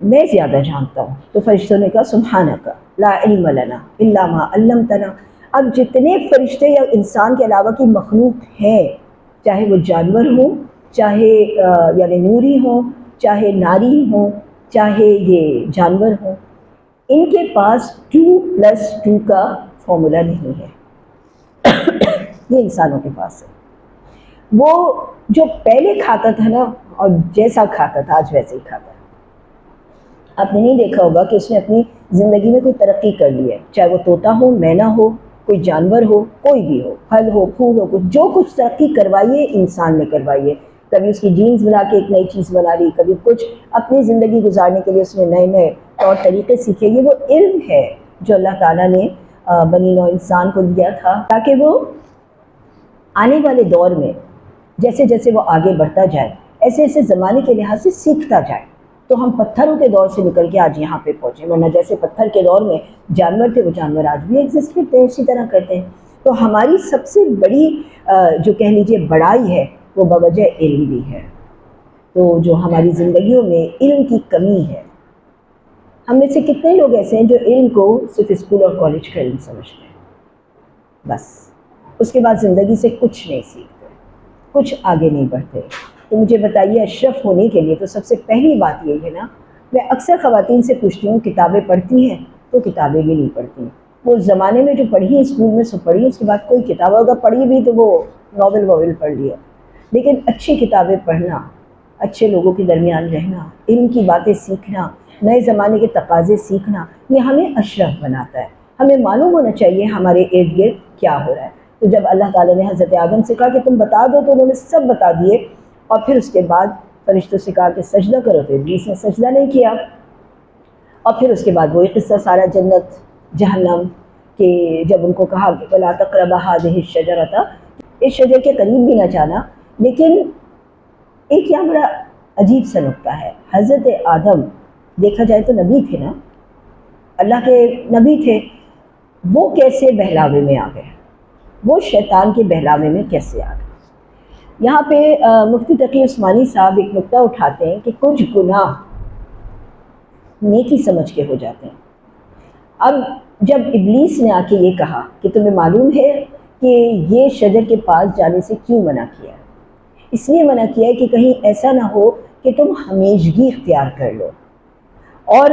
میں زیادہ جانتا ہوں، تو فرشتوں نے کہا سبحانک لا علم لنا الا ما علمتنا۔ اب جتنے فرشتے یا انسان کے علاوہ کی مخلوق ہیں، چاہے وہ جانور ہوں، چاہے یعنی نوری ہوں، چاہے ناری ہوں، چاہے یہ جانور ہوں، ان کے پاس 2+2 کا فارمولا نہیں ہے۔ یہ انسانوں کے پاس ہے۔ وہ جو پہلے کھاتا تھا نا، اور جیسا کھاتا تھا آج ویسے ہی کھاتا ہے۔ آپ نے نہیں دیکھا ہوگا کہ اس نے اپنی زندگی میں کوئی ترقی کر لی ہے، چاہے وہ طوطا ہو، مینا ہو، کوئی جانور ہو، کوئی بھی ہو، پھل ہو، پھول ہو، جو کچھ ترقی کروائیے انسان نے کروائیے۔ کبھی اس کی جینز بنا کے ایک نئی چیز بنا لی، کبھی کچھ اپنی زندگی گزارنے کے لیے اس نے نئے نئے طور طریقے سیکھے۔ یہ وہ علم ہے جو اللہ تعالیٰ نے بنی نوع انسان کو دیا تھا تاکہ وہ آنے والے دور میں جیسے جیسے وہ آگے بڑھتا جائے، ایسے ایسے زمانے کے لحاظ سے سیکھتا جائے۔ تو ہم پتھروں کے دور سے نکل کے آج یہاں پہ پہنچے، ورنہ جیسے پتھر کے دور میں جانور تھے وہ جانور آج بھی ایگزسٹ کرتے ہیں، اسی طرح کرتے ہیں۔ تو ہماری سب سے بڑی جو کہہ لیجیے بڑائی ہے وہ بوجہ علم بھی ہے۔ تو جو ہماری زندگیوں میں علم کی کمی ہے، ہم میں سے کتنے لوگ ایسے ہیں جو علم کو صرف اسکول اور کالج کا علم سمجھتے ہیں، بس اس کے بعد زندگی سے کچھ نہیں سیکھتے، کچھ آگے نہیں بڑھتے۔ تو مجھے بتائیے اشرف ہونے کے لیے تو سب سے پہلی بات یہی ہے نا، میں اکثر خواتین سے پوچھتی ہوں کتابیں پڑھتی ہیں، تو کتابیں بھی نہیں پڑھتی۔ وہ زمانے میں جو پڑھی اسکول میں سو پڑھی، اس کے بعد کوئی کتاب اگر پڑھی بھی تو وہ ناول واول پڑھ لیا، لیکن اچھی کتابیں پڑھنا، اچھے لوگوں کے درمیان رہنا، علم کی باتیں سیکھنا، نئے زمانے کے تقاضے سیکھنا، یہ ہمیں اشرف بناتا ہے۔ ہمیں معلوم ہونا چاہیے ہمارے ارد گرد کیا ہو رہا ہے۔ تو جب اللہ تعالیٰ نے حضرت آدم سے کہا کہ تم بتا دو، تو انہوں نے سب بتا دیے، اور پھر اس کے بعد فرشتوں سے کہا کہ سجدہ کرو، تو ابلیس نے سجدہ نہیں کیا، اور پھر اس کے بعد وہی قصہ سارا جنت جہنم، کہ جب ان کو کہا کہ وَلَا تَقْرَبَا هَٰذِهِ الشَّجَرَةَ، اس شجر کے قریب بھی نہ جانا۔ لیکن ایک یہاں بڑا عجیب سا نکتہ ہے، حضرت آدم دیکھا جائے تو نبی تھے نا، اللہ کے نبی تھے، وہ کیسے بہلاوے میں آ گئے؟ وہ شیطان کے بہلاوے میں کیسے آ گئے؟ یہاں پہ مفتی تقی عثمانی صاحب ایک نکتہ اٹھاتے ہیں کہ کچھ گناہ نیکی سمجھ کے ہو جاتے ہیں۔ اب جب ابلیس نے آ کے یہ کہا کہ تمہیں معلوم ہے کہ یہ شجر کے پاس جانے سے کیوں منع کیا ہے؟ اس لیے منع کیا ہے کہ کہیں ایسا نہ ہو کہ تم ہمیشگی اختیار کر لو، اور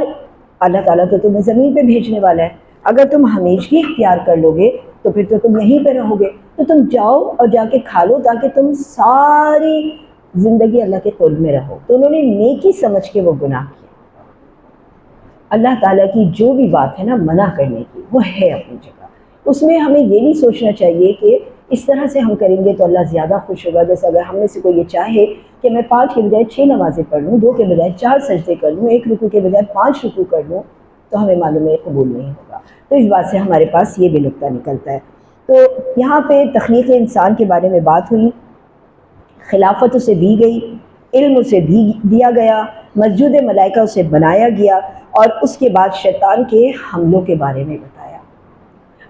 اللہ تعالیٰ تو تمہیں زمین پہ بھیجنے والا ہے، اگر تم ہمیشگی اختیار کر لو گے تو پھر تو تم یہیں پہ رہو گے، تو تم جاؤ اور جا کے کھا لو تاکہ تم ساری زندگی اللہ کے قرب میں رہو۔ تو انہوں نے نیکی سمجھ کے وہ گناہ کیا۔ اللہ تعالیٰ کی جو بھی بات ہے نا منع کرنے کی، وہ ہے اپنی جگہ، اس میں ہمیں یہ نہیں سوچنا چاہیے کہ اس طرح سے ہم کریں گے تو اللہ زیادہ خوش ہوگا۔ جیسے اگر ہم میں سے کوئی یہ چاہے کہ میں 5 کے بجائے 6 نمازیں پڑھ لوں، 2 کے بجائے 4 سجدے کر لوں، 1 رکوع کے بجائے 5 رکوع کر لوں، تو ہمیں معلوم ہے قبول نہیں ہوگا۔ تو اس بات سے ہمارے پاس یہ بھی نکتہ نکلتا ہے۔ تو یہاں پہ تخلیق انسان کے بارے میں بات ہوئی، خلافت اسے دی گئی، علم اسے دیا گیا، مسجود ملائکہ اسے بنایا گیا، اور اس کے بعد شیطان کے حملوں کے بارے میں بتایا۔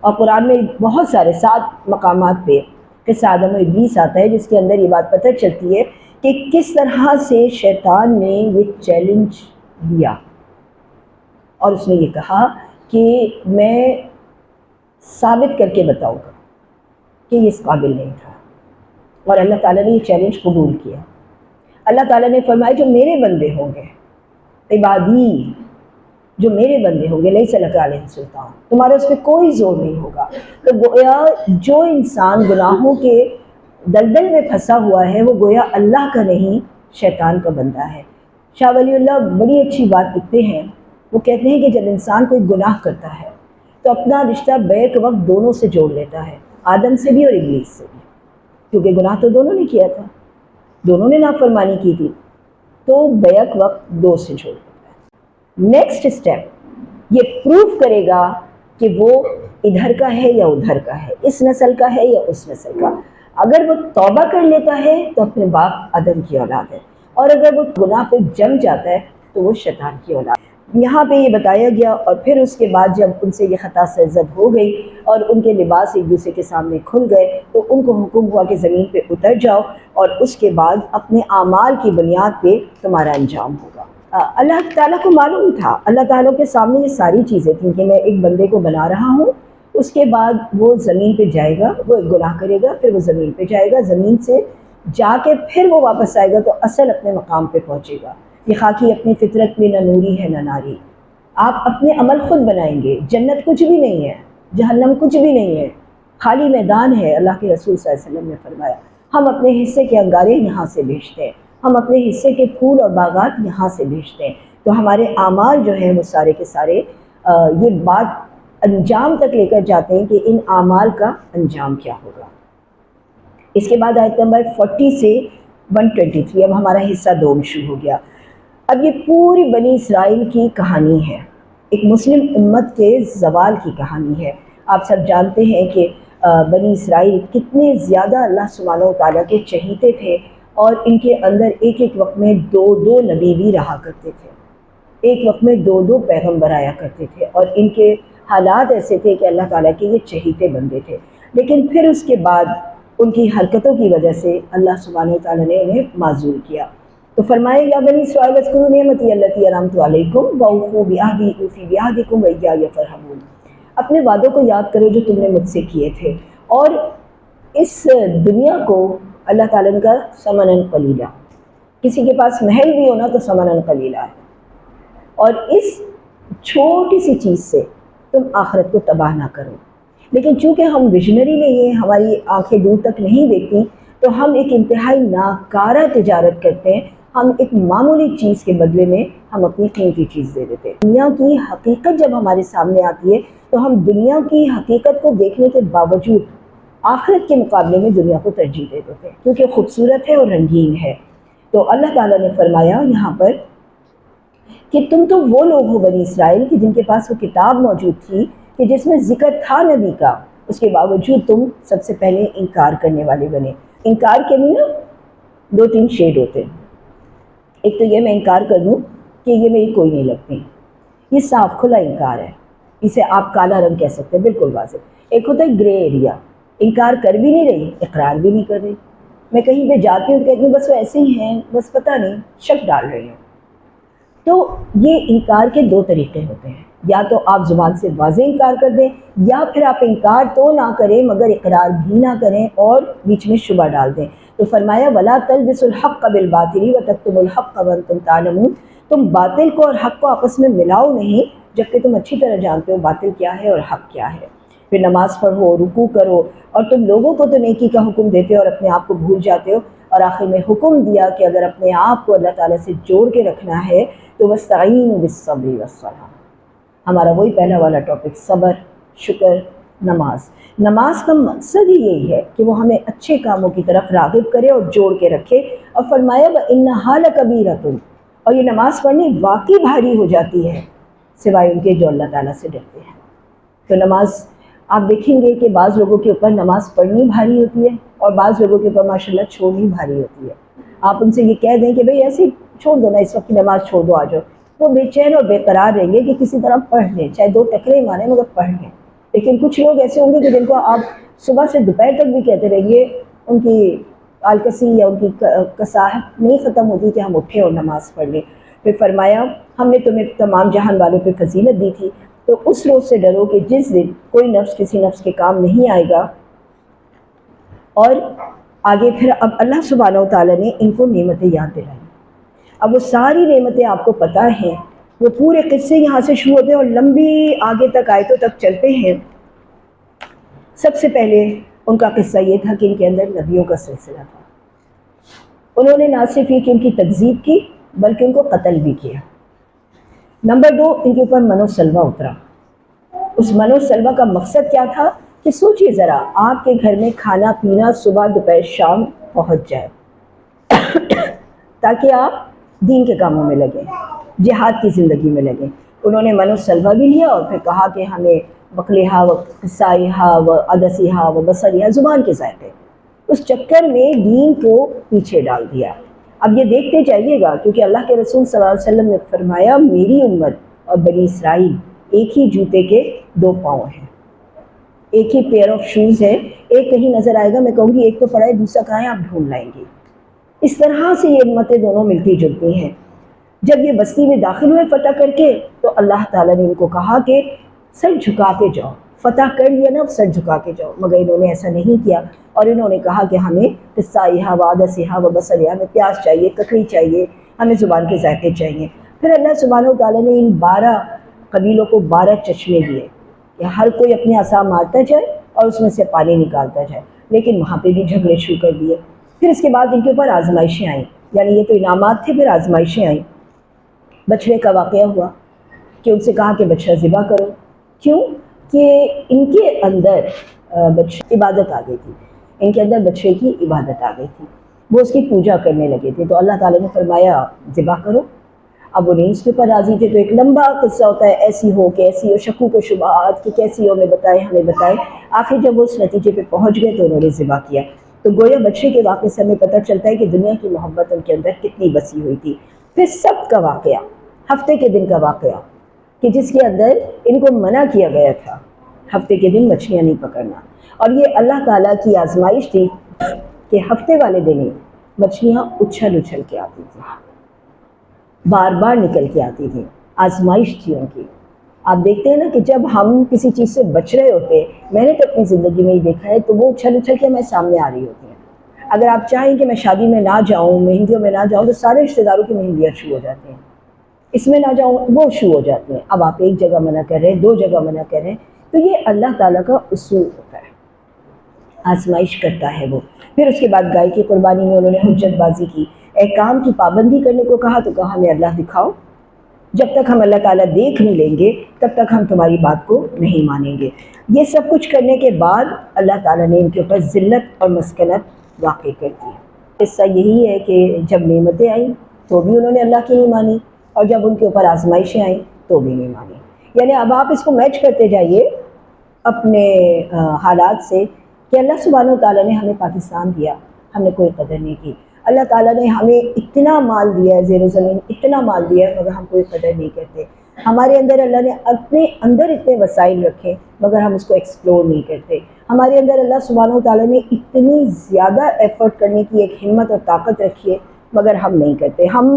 اور قرآن میں بہت سارے 7 مقامات پہ قصہ آدم و ابلیس آتا ہے، جس کے اندر یہ بات پتہ چلتی ہے کہ کس طرح سے شیطان نے یہ چیلنج لیا، اور اس نے یہ کہا کہ میں ثابت کر کے بتاؤں گا کہ یہ اس قابل نہیں تھا، اور اللہ تعالیٰ نے یہ چیلنج قبول کیا۔ اللہ تعالیٰ نے فرمایا جو میرے بندے ہوں گے، عبادی جو میرے بندے ہوں گے، لیس لک علیہم سلطان، تمہارا اس پہ کوئی زور نہیں ہوگا۔ تو گویا جو انسان گناہوں کے دلدل میں پھنسا ہوا ہے وہ گویا اللہ کا نہیں شیطان کا بندہ ہے۔ شاہ ولی اللہ بڑی اچھی بات لکھتے ہیں، وہ کہتے ہیں کہ جب انسان کوئی گناہ کرتا ہے تو اپنا رشتہ بیک وقت دونوں سے جوڑ لیتا ہے، آدم سے بھی اور ابلیس سے بھی، کیونکہ گناہ تو دونوں نے کیا تھا، دونوں نے نافرمانی کی تھی، تو بیک وقت 2 سے جوڑ لیتا ہے۔ نیکسٹ اسٹیپ یہ پروف کرے گا کہ وہ ادھر کا ہے یا ادھر کا ہے، اس نسل کا ہے یا اس نسل کا۔ اگر وہ توبہ کر لیتا ہے تو اپنے باپ آدم کی اولاد ہے، اور اگر وہ گناہ پہ جم جاتا ہے تو وہ شیطان کی اولاد ہے۔ یہاں پہ یہ بتایا گیا، اور پھر اس کے بعد جب ان سے یہ خطا سرزد ہو گئی اور ان کے لباس ایک دوسرے کے سامنے کھل گئے، تو ان کو حکم ہوا کہ زمین پہ اتر جاؤ، اور اس کے بعد اپنے اعمال کی بنیاد پہ تمہارا انجام ہوگا۔ اللہ تعالیٰ کو معلوم تھا، اللہ تعالیٰ کے سامنے یہ ساری چیزیں تھیں کہ میں ایک بندے کو بنا رہا ہوں، اس کے بعد وہ زمین پہ جائے گا، وہ ایک گناہ کرے گا، پھر وہ زمین پہ جائے گا، زمین سے جا کے پھر وہ واپس آئے گا تو اصل اپنے مقام پہ پہنچے گا۔ یہ خاکی اپنی فطرت میں نہ نوری ہے نہ ناری، آپ اپنے عمل خود بنائیں گے۔ جنت کچھ بھی نہیں ہے، جہنم کچھ بھی نہیں ہے، خالی میدان ہے۔ اللہ کے رسول صلی اللہ علیہ وسلم نے فرمایا ہم اپنے حصے کے انگارے یہاں سے بیچتے ہیں، ہم اپنے حصے کے پھول اور باغات یہاں سے بیچتے ہیں۔ تو ہمارے اعمال جو ہیں وہ سارے کے سارے یہ بات انجام تک لے کر جاتے ہیں کہ ان اعمال کا انجام کیا ہوگا۔ اس کے بعد آیت نمبر 40 سے 123، اب ہمارا حصہ 2 میں شروع ہو گیا۔ اب یہ پوری بنی اسرائیل کی کہانی ہے، ایک مسلم امت کے زوال کی کہانی ہے۔ آپ سب جانتے ہیں کہ بنی اسرائیل کتنے زیادہ اللہ سبحانہ و تعالیٰ کے چہیتے تھے، اور ان کے اندر ایک ایک وقت میں 2 نبی بھی رہا کرتے تھے، ایک وقت میں 2 پیغمبر آیا کرتے تھے، اور ان کے حالات ایسے تھے کہ اللہ تعالیٰ کے یہ چہیتے بندے تھے۔ لیکن پھر اس کے بعد ان کی حرکتوں کی وجہ سے اللہ سبحانہ و تعالیٰ نے انہیں معذور کیا۔ تو فرمائے یا بنی اسرائیل اذکروا نعمتی التی انعمت علیکم واوفوا بعہدی اوفی بعہدکم وایای فرہبون، اپنے وعدوں کو یاد کرو جو تم نے مجھ سے کیے تھے، اور اس دنیا کو اللہ تعالیٰ کا ثمناً قلیلہ، کسی کے پاس محل بھی ہونا تو ثمناً قلیلہ ہے، اور اس چھوٹی سی چیز سے تم آخرت کو تباہ نہ کرو۔ لیکن چونکہ ہم ویژنری نہیں ہیں، ہماری آنکھیں دور تک نہیں دیکھتی، تو ہم ایک انتہائی ناکارہ تجارت کرتے ہیں۔ ہم ایک معمولی چیز کے بدلے میں ہم اپنی قیمتی چیز دے دیتے ہیں۔ دنیا کی حقیقت جب ہمارے سامنے آتی ہے تو ہم دنیا کی حقیقت کو دیکھنے کے باوجود آخرت کے مقابلے میں دنیا کو ترجیح دے دیتے ہیں، کیونکہ خوبصورت ہے اور رنگین ہے۔ تو اللہ تعالیٰ نے فرمایا یہاں پر کہ تم تو وہ لوگ ہو بنی اسرائیل کہ جن کے پاس وہ کتاب موجود تھی کہ جس میں ذکر تھا نبی کا، اس کے باوجود تم سب سے پہلے انکار کرنے والے بنے۔ انکار کے بھی نا 2-3 شیڈ ہوتے ہیں۔ ایک تو یہ میں انکار کر دوں کہ یہ میری کوئی نہیں لگتی، یہ صاف کھلا انکار ہے، اسے آپ کالا رنگ کہہ سکتے ہیں، بالکل واضح۔ ایک ہوتا ہے گرے ایریا، انکار کر بھی نہیں رہی، اقرار بھی نہیں کر رہی۔ میں کہیں پہ جاتی ہوں تو کہتی ہوں بس وہ ایسے ہی ہیں، بس پتہ نہیں، شک ڈال رہی ہوں۔ تو یہ انکار کے 2 طریقے ہوتے ہیں، یا تو آپ زبان سے واضح انکار کر دیں، یا پھر آپ انکار تو نہ کریں مگر اقرار بھی نہ کریں اور بیچ میں شبہ ڈال دیں۔ تو فرمایا وَلَا تَلْبِسُوا الْحَقَّ بِالْبَاطِلِ وَتَكْتُمُوا الْحَقَّ وَأَنْتُمْ تَعْلَمُونَ۔ تم باطل کو اور حق کو آپس میں ملاؤ نہیں جبکہ تم اچھی طرح جانتے ہو باطل کیا ہے اور حق کیا ہے۔ پھر نماز پڑھو، رکوع کرو، اور تم لوگوں کو تو نیکی کا حکم دیتے ہو اور اپنے آپ کو بھول جاتے ہو، اور آخر میں حکم دیا کہ اگر اپنے آپ کو اللہ تعالیٰ سے جوڑ کے رکھنا ہے تو وَاسْتَعِینُوا بِالصَّبْرِ وَالصَّلَاةِ۔ ہمارا وہی پہلا والا ٹاپک، صبر، شکر، نماز۔ نماز کا مقصد ہی یہی ہے کہ وہ ہمیں اچھے کاموں کی طرف راغب کرے اور جوڑ کے رکھے، اور فرمایا وَإِنَّهَا لَكَبِيرَةٌ، اور یہ نماز پڑھنی واقعی بھاری ہو جاتی ہے سوائے ان کے جو اللہ تعالیٰ سے ڈرتے ہیں۔ تو نماز آپ دیکھیں گے کہ بعض لوگوں کے اوپر نماز پڑھنی بھاری ہوتی ہے اور بعض لوگوں کے اوپر ماشاءاللہ چھوڑنی بھاری ہوتی ہے۔ آپ ان سے یہ کہہ دیں کہ بھئی ایسے چھوڑ دو نا، اس وقت کی نماز چھوڑ دو، آ جاؤ، وہ بے چین اور بے قرار رہیں گے کہ کسی طرح پڑھ لیں، چاہے 2 ٹکرے ماریں مگر پڑھ لیں۔ لیکن کچھ لوگ ایسے ہوں گے کہ جن کو آپ صبح سے دوپہر تک بھی کہتے رہیں گے، ان کی آلکسی یا ان کی کساحت نہیں ختم ہوتی کہ ہم اٹھیں اور نماز پڑھ لیں۔ پھر فرمایا ہم نے تمہیں تمام جہان والوں پہ فضیلت دی تھی، تو اس روز سے ڈرو کہ جس دن کوئی نفس کسی نفس کے کام نہیں آئے گا۔ اور آگے پھر اب اللہ سبحانہ وتعالیٰ نے ان کو نعمتیں یاد دلائیں۔ اب وہ ساری نعمتیں آپ کو پتہ ہیں، وہ پورے قصے یہاں سے شروع ہوتے ہیں اور لمبی آگے تک آیتوں تک چلتے ہیں۔ سب سے پہلے ان کا قصہ یہ تھا کہ ان کے اندر نبیوں کا سلسلہ تھا۔ انہوں نے نہ صرف یہ کہ ان کی تکذیب کی بلکہ ان کو قتل بھی کیا۔ نمبر 2، ان کے اوپر من و سلوہ اترا۔ اس من و سلوہ کا مقصد کیا تھا کہ سوچئے ذرا، آپ کے گھر میں کھانا پینا صبح دوپہر شام پہنچ جائے تاکہ آپ دین کے کاموں میں لگیں، جہاد کی زندگی میں لگیں۔ انہوں نے من و سلوہ بھی لیا اور پھر کہا کہ ہمیں بقلہا و قصائہا و عدسہا و بصریہا، زبان کے ذائقے، اس چکر میں دین کو پیچھے ڈال دیا۔ اب یہ دیکھتے جائیے گا کیونکہ اللہ کے رسول صلی اللہ علیہ وسلم نے فرمایا میری امت اور بنی اسرائیل ایک ہی جوتے کے 2 پاؤں ہیں، ایک ہی پیئر آف شوز ہے۔ ایک کہیں نظر آئے گا، میں کہوں گی ایک تو پڑا ہے دوسرا کہاں ہے، آپ ڈھونڈ لائیں گے۔ اس طرح سے یہ امتیں دونوں ملتی جلتی ہیں۔ جب یہ بستی میں داخل ہوئے فتح کر کے تو اللہ تعالیٰ نے ان کو کہا کہ سر جھکا کے جاؤ، فتح کر لیا نا، سر جھکا کے جاؤ، مگر انہوں نے ایسا نہیں کیا، اور انہوں نے کہا کہ ہمیں قصائہا و عدسہا و بصریہا، ہمیں پیاز چاہیے، ککڑی چاہیے، ہمیں زبان کے ذائقے چاہیے۔ پھر اللہ سبحانہ وتعالیٰ نے ان 12 قبیلوں کو 12 چشمے دیے کہ ہر کوئی اپنے عصا مارتا جائے اور اس میں سے پانی نکالتا جائے، لیکن وہاں پہ بھی جھگڑے شروع کر دیے۔ پھر اس کے بعد ان کے اوپر آزمائشیں آئیں، یعنی یہ تو انعامات تھے، پھر آزمائشیں آئیں۔ بچڑے کا واقعہ ہوا کہ ان سے کہا کہ بچڑا ذبح کرو، کیوں کہ ان کے اندر عبادت آ گئی تھی، ان کے اندر بچڑے کی عبادت آ گئی تھی، وہ اس کی پوجا کرنے لگے تھے۔ تو اللہ تعالیٰ نے فرمایا ذبح کرو۔ اب وہ نہیں اس کے اوپر راضی تھے، تو ایک لمبا قصہ ہوتا ہے، ایسی ہو کہ ایسی ہو، شکوک و شبہات کہ کیسی ہو، ہمیں بتائیں ہمیں بتائیں۔ آخر جب وہ اس نتیجے پہ پہنچ گئے تو انہوں نے ذبح کیا۔ تو گویا بچے کے واقعے سے ہمیں پتہ چلتا ہے کہ دنیا کی محبت ان کے اندر کتنی بسی ہوئی تھی۔ پھر سب کا واقعہ، ہفتے کے دن کا واقعہ کہ جس کے اندر ان کو منع کیا گیا تھا ہفتے کے دن مچھلیاں نہیں پکڑنا، اور یہ اللہ تعالیٰ کی آزمائش تھی کہ ہفتے والے دن ہی مچھلیاں اچھل اچھل کے آتی تھیں، بار بار نکل کے آتی تھیں، آزمائش تھی ان کی۔ آپ دیکھتے ہیں نا کہ جب ہم کسی چیز سے بچ رہے ہوتے ہیں، میں نے تو اپنی زندگی میں ہی دیکھا ہے، تو وہ اچھل اچھل کے ہمیں سامنے آ رہی ہوتی ہیں۔ اگر آپ چاہیں کہ میں شادی میں نہ جاؤں، مہندیوں میں نہ جاؤں، تو سارے رشتہ داروں کی مہندیاں شروع ہو جاتی ہیں، اس میں نہ جاؤں وہ شروع ہو جاتے ہیں۔ اب آپ ایک جگہ منع کر رہے ہیں، 2 جگہ منع کر رہے ہیں، تو یہ اللہ تعالیٰ کا اصول ہوتا ہے، آزمائش کرتا ہے وہ۔ پھر اس کے بعد گائے کی قربانی میں انہوں نے حجت بازی کی، احکام کی پابندی کرنے کو کہا تو کہا ہمیں اللہ دکھاؤ، جب تک ہم اللہ تعالیٰ دیکھ نہیں لیں گے تب تک ہم تمہاری بات کو نہیں مانیں گے۔ یہ سب کچھ کرنے کے بعد اللہ تعالیٰ نے ان کے اوپر ذلت اور مسکنت واقع کر دی۔ قصہ یہی ہے کہ جب نعمتیں آئیں تو بھی انہوں نے اللہ کی نہیں مانی، اور جب ان کے اوپر آزمائشیں آئیں تو بھی نہیں مانی۔ یعنی اب آپ اس کو میچ کرتے جائیے اپنے حالات سے کہ اللہ سبحانہ وتعالیٰ نے ہمیں پاکستان دیا، ہم نے کوئی قدر نہیں کی۔ اللہ تعالیٰ نے ہمیں اتنا مال دیا ہے، زیر زمین اتنا مال دیا ہے، مگر ہم کوئی قدر نہیں کرتے۔ ہمارے اندر اللہ نے اپنے اندر اتنے وسائل رکھے مگر ہم اس کو ایکسپلور نہیں کرتے۔ ہمارے اندر اللہ سبحانہ وتعالیٰ نے اتنی زیادہ ایفرٹ کرنے کی ایک ہمت اور طاقت رکھی ہے مگر ہم نہیں کرتے۔ ہم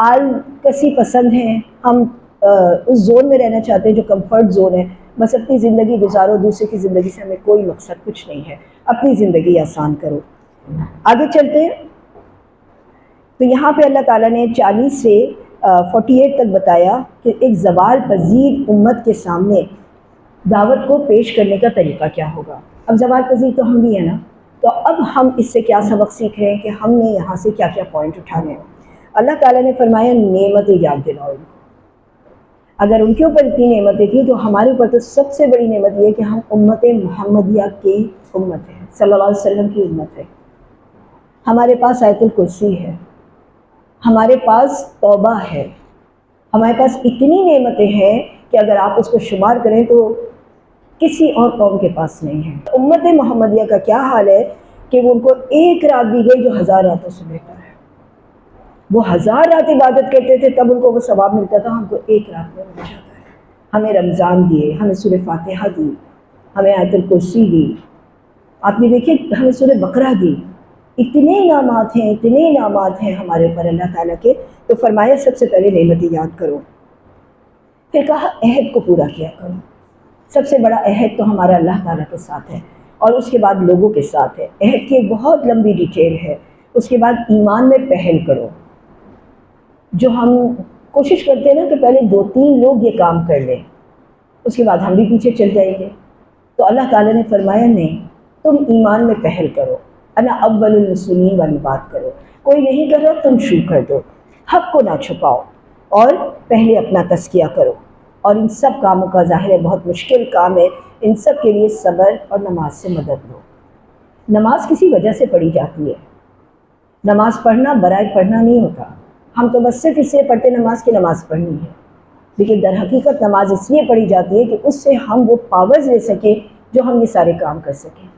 آل کسی پسند ہیں، ہم اس زون میں رہنا چاہتے ہیں جو کمفرٹ زون ہے، بس اپنی زندگی گزارو، دوسرے کی زندگی سے ہمیں کوئی مقصد کچھ نہیں ہے، اپنی زندگی آسان کرو۔ آگے چلتے ہیں تو یہاں پہ اللہ تعالیٰ نے 40 سے 48 تک بتایا کہ ایک زوال پذیر امت کے سامنے دعوت کو پیش کرنے کا طریقہ کیا ہوگا۔ اب زوال پذیر تو ہم بھی ہیں نا، تو اب ہم اس سے کیا سبق سیکھ رہے ہیں کہ ہم نے یہاں سے کیا کیا پوائنٹ اٹھانے ہیں۔ اللہ تعالیٰ نے فرمایا نعمتیں یاد دلاؤ ان کو۔ اگر ان کے اوپر اتنی نعمتیں تھیں تو ہمارے اوپر تو سب سے بڑی نعمت یہ ہے کہ ہم امت محمدیہ کی امت ہیں، صلی اللہ علیہ وسلم کی امت ہے۔ ہمارے پاس آیت الکرسی ہے، ہمارے پاس توبہ ہے، ہمارے پاس اتنی نعمتیں ہیں کہ اگر آپ اس کو شمار کریں تو کسی اور قوم کے پاس نہیں ہے۔ امت محمدیہ کا کیا حال ہے کہ وہ ان کو ایک رات دی گئی جو 1000 راتوں سے بہتر ہے۔ وہ 1000 رات عبادت کرتے تھے تب ان کو وہ ثواب ملتا تھا، ہم کو ایک رات میں مل جاتا ہے۔ ہمیں رمضان دیے، ہمیں سورہ فاتحہ دی، ہمیں آیت الکرسی دی، آپ نے دیکھیں ہمیں سورہ بقرہ دی۔ اتنے انعامات ہیں ہمارے اوپر اللہ تعالیٰ کے۔ تو فرمایا سب سے پہلے نعمتیں یاد کرو، پھر کہا عہد کو پورا کیا کرو۔ سب سے بڑا عہد تو ہمارا اللہ تعالیٰ کے ساتھ ہے، اور اس کے بعد لوگوں کے ساتھ ہے۔ عہد کی ایک بہت لمبی ڈیٹیل ہے۔ اس کے بعد ایمان میں پہل کرو، جو ہم کوشش کرتے ہیں نا کہ پہلے 2-3 لوگ یہ کام کر لیں، اس کے بعد ہم بھی پیچھے چل جائیں گے۔ تو اللہ تعالیٰ نے فرمایا نہیں، تم ایمان میں پہل کرو، انا اول المسلمین والی بات کرو۔ کوئی نہیں کر رہا تم شروع کر دو، حق کو نہ چھپاؤ، اور پہلے اپنا تزکیہ کرو۔ اور ان سب کاموں کا ظاہر ہے بہت مشکل کام ہے، ان سب کے لیے صبر اور نماز سے مدد لو۔ نماز کسی وجہ سے پڑھی جاتی ہے، نماز پڑھنا برائے پڑھنا نہیں ہوتا۔ ہم تو بس صرف اس لیے پڑھتے نماز کی نماز پڑھنی ہے، لیکن در حقیقت نماز اس لیے پڑھی جاتی ہے کہ اس سے ہم وہ پاورز لے سکیں جو ہم یہ سارے کام کر سکیں۔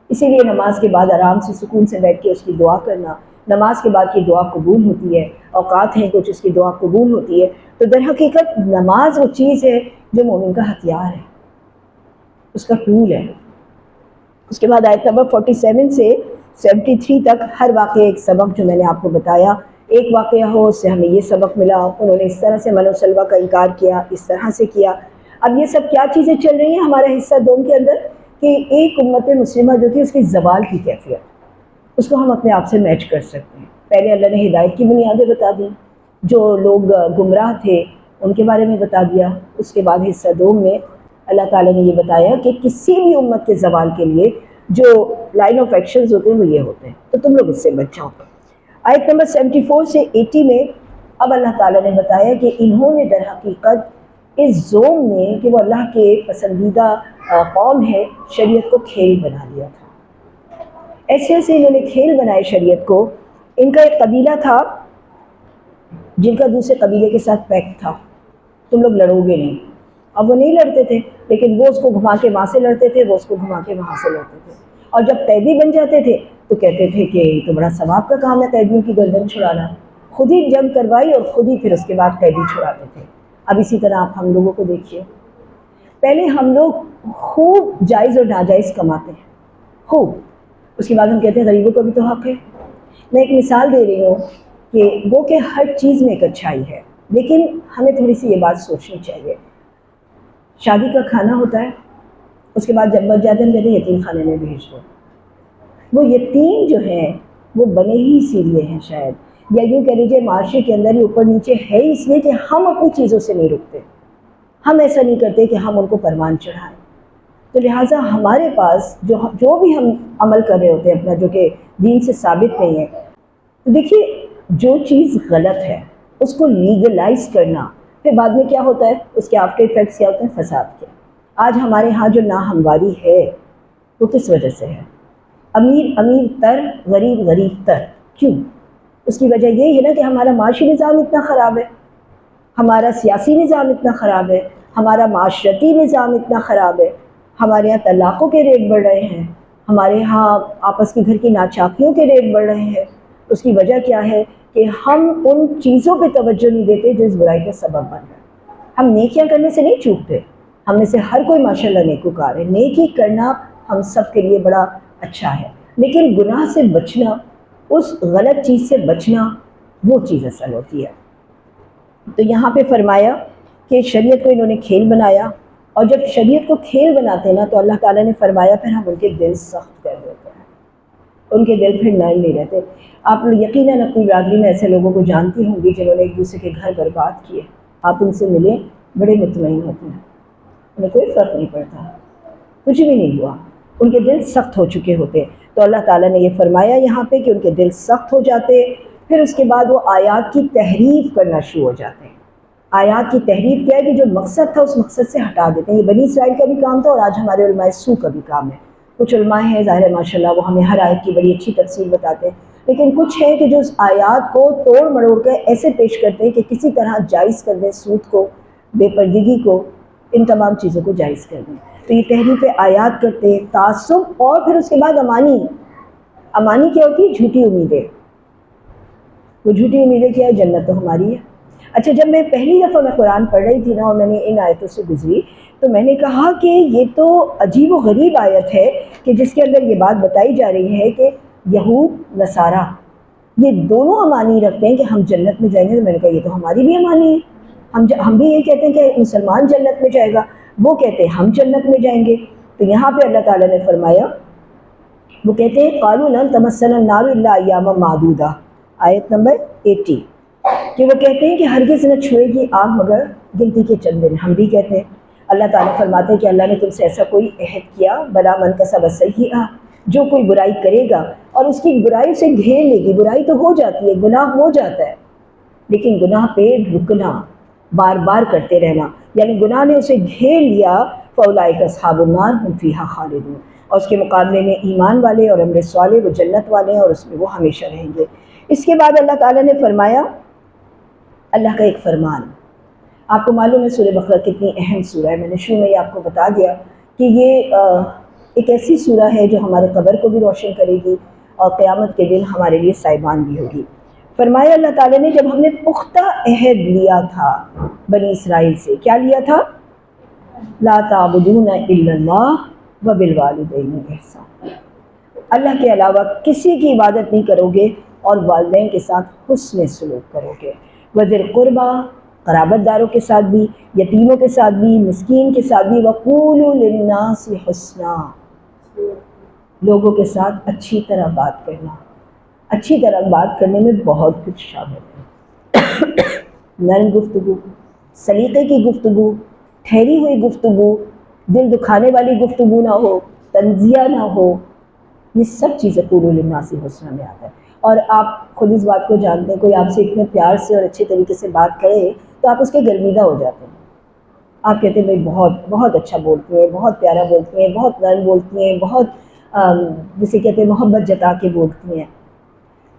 اسی لیے نماز کے بعد آرام سے سکون سے بیٹھ کے اس کی دعا کرنا، نماز کے بعد کی دعا قبول ہوتی ہے، اوقات ہیں کچھ اس کی دعا قبول ہوتی ہے۔ تو در حقیقت نماز وہ چیز ہے جو مومن کا ہتھیار ہے، اس کا ٹول ہے۔ اس کے بعد آیت نمبر 47 سے 73 تک ہر واقعہ ایک سبق جو میں نے آپ کو بتایا، ایک واقعہ ہو اس سے ہمیں یہ سبق ملا، انہوں نے اس طرح سے من و سلوہ کا انکار کیا، اس طرح سے کیا۔ اب یہ سب کیا چیزیں چل رہی ہیں ہمارا حصہ دوم کے اندر کہ ایک امت مسلمہ جو تھی اس کی زوال کی کیفیت، اس کو ہم اپنے آپ سے میچ کر سکتے ہیں۔ پہلے اللہ نے ہدایت کی بنیادیں بتا دیں، جو لوگ گمراہ تھے ان کے بارے میں بتا دیا۔ اس کے بعد حصہ دوم میں اللہ تعالیٰ نے یہ بتایا کہ کسی بھی امت کے زوال کے لیے جو لائن آف ایکشنز ہوتے ہیں وہ یہ ہوتے ہیں، تو تم لوگ اس سے بچ جاؤ۔ آیت نمبر 74 سے 80 میں اب اللہ تعالیٰ نے بتایا کہ انہوں نے در حقیقت اس زوم میں کہ وہ اللہ کے پسندیدہ قوم ہے، شریعت کو کھیل بنا لیا تھا۔ ایسے ایسے انہوں نے کھیل بنائے شریعت کو۔ ان کا ایک قبیلہ تھا جن کا دوسرے قبیلے کے ساتھ پیکٹ تھا، تم لوگ لڑو گے نہیں۔ اب وہ نہیں لڑتے تھے، لیکن وہ اس کو گھما کے وہاں سے لڑتے تھے، وہ اس کو گھما کے وہاں سے لڑتے تھے۔ اور جب قیدی بن جاتے تھے تو کہتے تھے کہ تو بڑا ثواب کا کام ہے قیدیوں کی گردن چھڑانا۔ خود ہی جنگ کروائی اور خود ہی پھر اس کے بعد قیدی چھڑاتے تھے۔ اب اسی طرح آپ ہم لوگوں کو دیکھیے، پہلے ہم لوگ خوب جائز اور ناجائز کماتے ہیں، خوب، اس کے بعد ہم کہتے ہیں غریبوں کا بھی تو حق ہے۔ میں ایک مثال دے رہی ہوں کہ وہ کہ ہر چیز میں ایک اچھائی ہے، لیکن ہمیں تھوڑی سی یہ بات سوچنی چاہیے۔ شادی کا کھانا ہوتا ہے، اس کے بعد جب بچ جاتے ہیں کہتے ہیں یتیم خانے میں بھیج دو۔ وہ یتیم جو ہیں وہ بنے ہی اسی لیے ہیں شاید، یا یوں کہہ لیجیے معاشرے کے اندر ہی اوپر نیچے ہے اس لیے کہ ہم اپنی چیزوں سے نہیں رکتے، ہم ایسا نہیں کرتے کہ ہم ان کو پروان چڑھائیں. تو لہٰذا ہمارے پاس جو بھی ہم عمل کر رہے ہوتے ہیں اپنا جو کہ دین سے ثابت نہیں ہے، تو دیکھیے جو چیز غلط ہے اس کو لیگلائز کرنا، پھر بعد میں کیا ہوتا ہے، اس کے آفٹر ایفیکٹس کیا ہوتے ہیں، فساد کے. آج ہمارے ہاں جو ناہمواری ہے وہ کس وجہ سے ہے؟ امیر امیر تر، غریب غریب تر. کیوں؟ اس کی وجہ یہی ہے نا کہ ہمارا معاشی نظام اتنا خراب ہے، ہمارا سیاسی نظام اتنا خراب ہے، ہمارا معاشرتی نظام اتنا خراب ہے، ہمارے یہاں طلاقوں کے ریٹ بڑھ رہے ہیں، ہمارے ہاں آپس کے گھر کی ناچاکیوں کے ریٹ بڑھ رہے ہیں. اس کی وجہ کیا ہے کہ ہم ان چیزوں پہ توجہ نہیں دیتے جو اس برائی کا سبب بن رہا ہے. ہم نیکیاں کرنے سے نہیں چوکتے، ہم میں سے ہر کوئی ماشاءاللہ نیکوکار ہے، نیکی کرنا ہم سب کے لیے بڑا اچھا ہے، لیکن گناہ سے بچنا، اس غلط چیز سے بچنا، وہ چیز اصل ہوتی ہے. تو یہاں پہ فرمایا کہ شریعت کو انہوں نے کھیل بنایا، اور جب شریعت کو کھیل بناتے ہیں نا تو اللہ تعالیٰ نے فرمایا پھر ہم ان کے دل سخت کر دیتے ہیں، ان کے دل پھر نرم نہیں رہتے. آپ یقیناً اپنی برادری میں ایسے لوگوں کو جانتی ہوں گی جنہوں نے ایک دوسرے کے گھر برباد کیے. آپ ان سے ملیں، بڑے مطمئن ہوتے ہیں، انہیں کوئی فرق نہیں پڑتا، کچھ بھی نہیں ہوا، ان کے دل سخت ہو چکے ہوتے. تو اللہ تعالیٰ نے یہ فرمایا یہاں پہ کہ ان کے دل سخت ہو جاتے، پھر اس کے بعد وہ آیات کی تحریف کرنا شروع ہو جاتے ہیں. آیات کی تحریف کیا ہے کہ جو مقصد تھا اس مقصد سے ہٹا دیتے ہیں. یہ بنی اسرائیل کا بھی کام تھا اور آج ہمارے علماء سو کا بھی کام ہے. کچھ علماء ہیں ظاہر ہے ماشاءاللہ وہ ہمیں ہر آیت کی بڑی اچھی تفسیر بتاتے ہیں، لیکن کچھ ہیں کہ جو اس آیات کو توڑ مڑوڑ کر ایسے پیش کرتے ہیں کہ کسی طرح جائز کر دیں سود کو، بے پردگی کو، ان تمام چیزوں کو جائز کر دیں. تو یہ تحریف آیات کرتے ہیں، تعصب، اور پھر اس کے بعد امانی کیا ہوتی ہے؟ جھوٹی امیدیں. وہ جھوٹی امیدیں کیا ہے؟ جنت تو ہماری ہے. اچھا، جب میں پہلی دفعہ میں قرآن پڑھ رہی تھی نا اور میں نے ان آیتوں سے گزری تو میں نے کہا کہ یہ تو عجیب و غریب آیت ہے کہ جس کے اندر یہ بات بتائی جا رہی ہے کہ یہود نصارہ یہ دونوں امانی رکھتے ہیں کہ ہم جنت میں جائیں گے. تو میں نے کہا یہ تو ہماری بھی امانی ہے، ہم بھی یہ کہتے ہیں کہ مسلمان جنت میں جائے گا، وہ کہتے ہیں ہم جنت میں جائیں گے. تو یہاں پہ اللہ تعالیٰ نے فرمایا، وہ کہتے ہیں قالوا لن تمسنا النار الا ایاما معدودہ، آیت نمبر 80، کہ وہ کہتے ہیں کہ ہرگز نہ چھوئے گی آگ مگر گنتی کے چند دن. ہم بھی کہتے ہیں. اللہ تعالیٰ فرماتے ہیں کہ اللہ نے تم سے ایسا کوئی عہد کیا، بلا من کسب سیئہ، جو کوئی برائی کرے گا اور اس کی برائی سے گھیر لے گی. برائی تو ہو جاتی ہے، گناہ ہو جاتا ہے، لیکن گناہ پہ رکنا، بار بار کرتے رہنا، یعنی گناہ نے اسے گھیر لیا، فاولئک اصحاب النار ھم فیہا خالدون، اور اس کے مقابلے میں ایمان والے اور عمل صالح وہ جنت والے ہیں اور اس میں وہ ہمیشہ رہیں گے. اس کے بعد اللہ تعالیٰ نے فرمایا اللہ کا ایک فرمان. آپ کو معلوم ہے سورہ بقرہ کتنی اہم سورہ ہے، میں نے شروع میں یہ آپ کو بتا دیا کہ یہ ایک ایسی سورہ ہے جو ہمارے قبر کو بھی روشن کرے گی اور قیامت کے دن ہمارے لیے سائبان بھی ہوگی. فرمایا اللہ تعالیٰ نے جب ہم نے پختہ عہد لیا تھا بنی اسرائیل سے، کیا لیا تھا؟ لا تعبدون الا اللہ وبالوالدین احسانا، اللہ کے علاوہ کسی کی عبادت نہیں کرو گے اور والدین کے ساتھ حسن سلوک کرو گے. وذی القربیٰ، قرابت داروں کے ساتھ بھی، یتیموں کے ساتھ بھی، مسکین کے ساتھ بھی، وقولوا للناس حسنا، لوگوں کے ساتھ اچھی طرح بات کرنا. اچھی طرح بات کرنے میں بہت کچھ شامل ہے. نرم گفتگو، سلیقے کی گفتگو، ٹھہری ہوئی گفتگو، دل دکھانے والی گفتگو نہ ہو، تنزیہ نہ ہو، یہ سب چیزیں قولوا للناس حسنا میں آتا ہے. اور آپ خود اس بات کو جانتے ہیں، کوئی آپ سے اتنے پیار سے اور اچھے طریقے سے بات کرے تو آپ اس کے گرمیدہ ہو جاتے ہیں. آپ کہتے ہیں بھائی بہت بہت اچھا بولتی ہیں، بہت پیارا بولتی ہیں، بہت نرم بولتی ہیں، بہت جسے کہتے ہیں محبت جتا کے بولتی ہیں.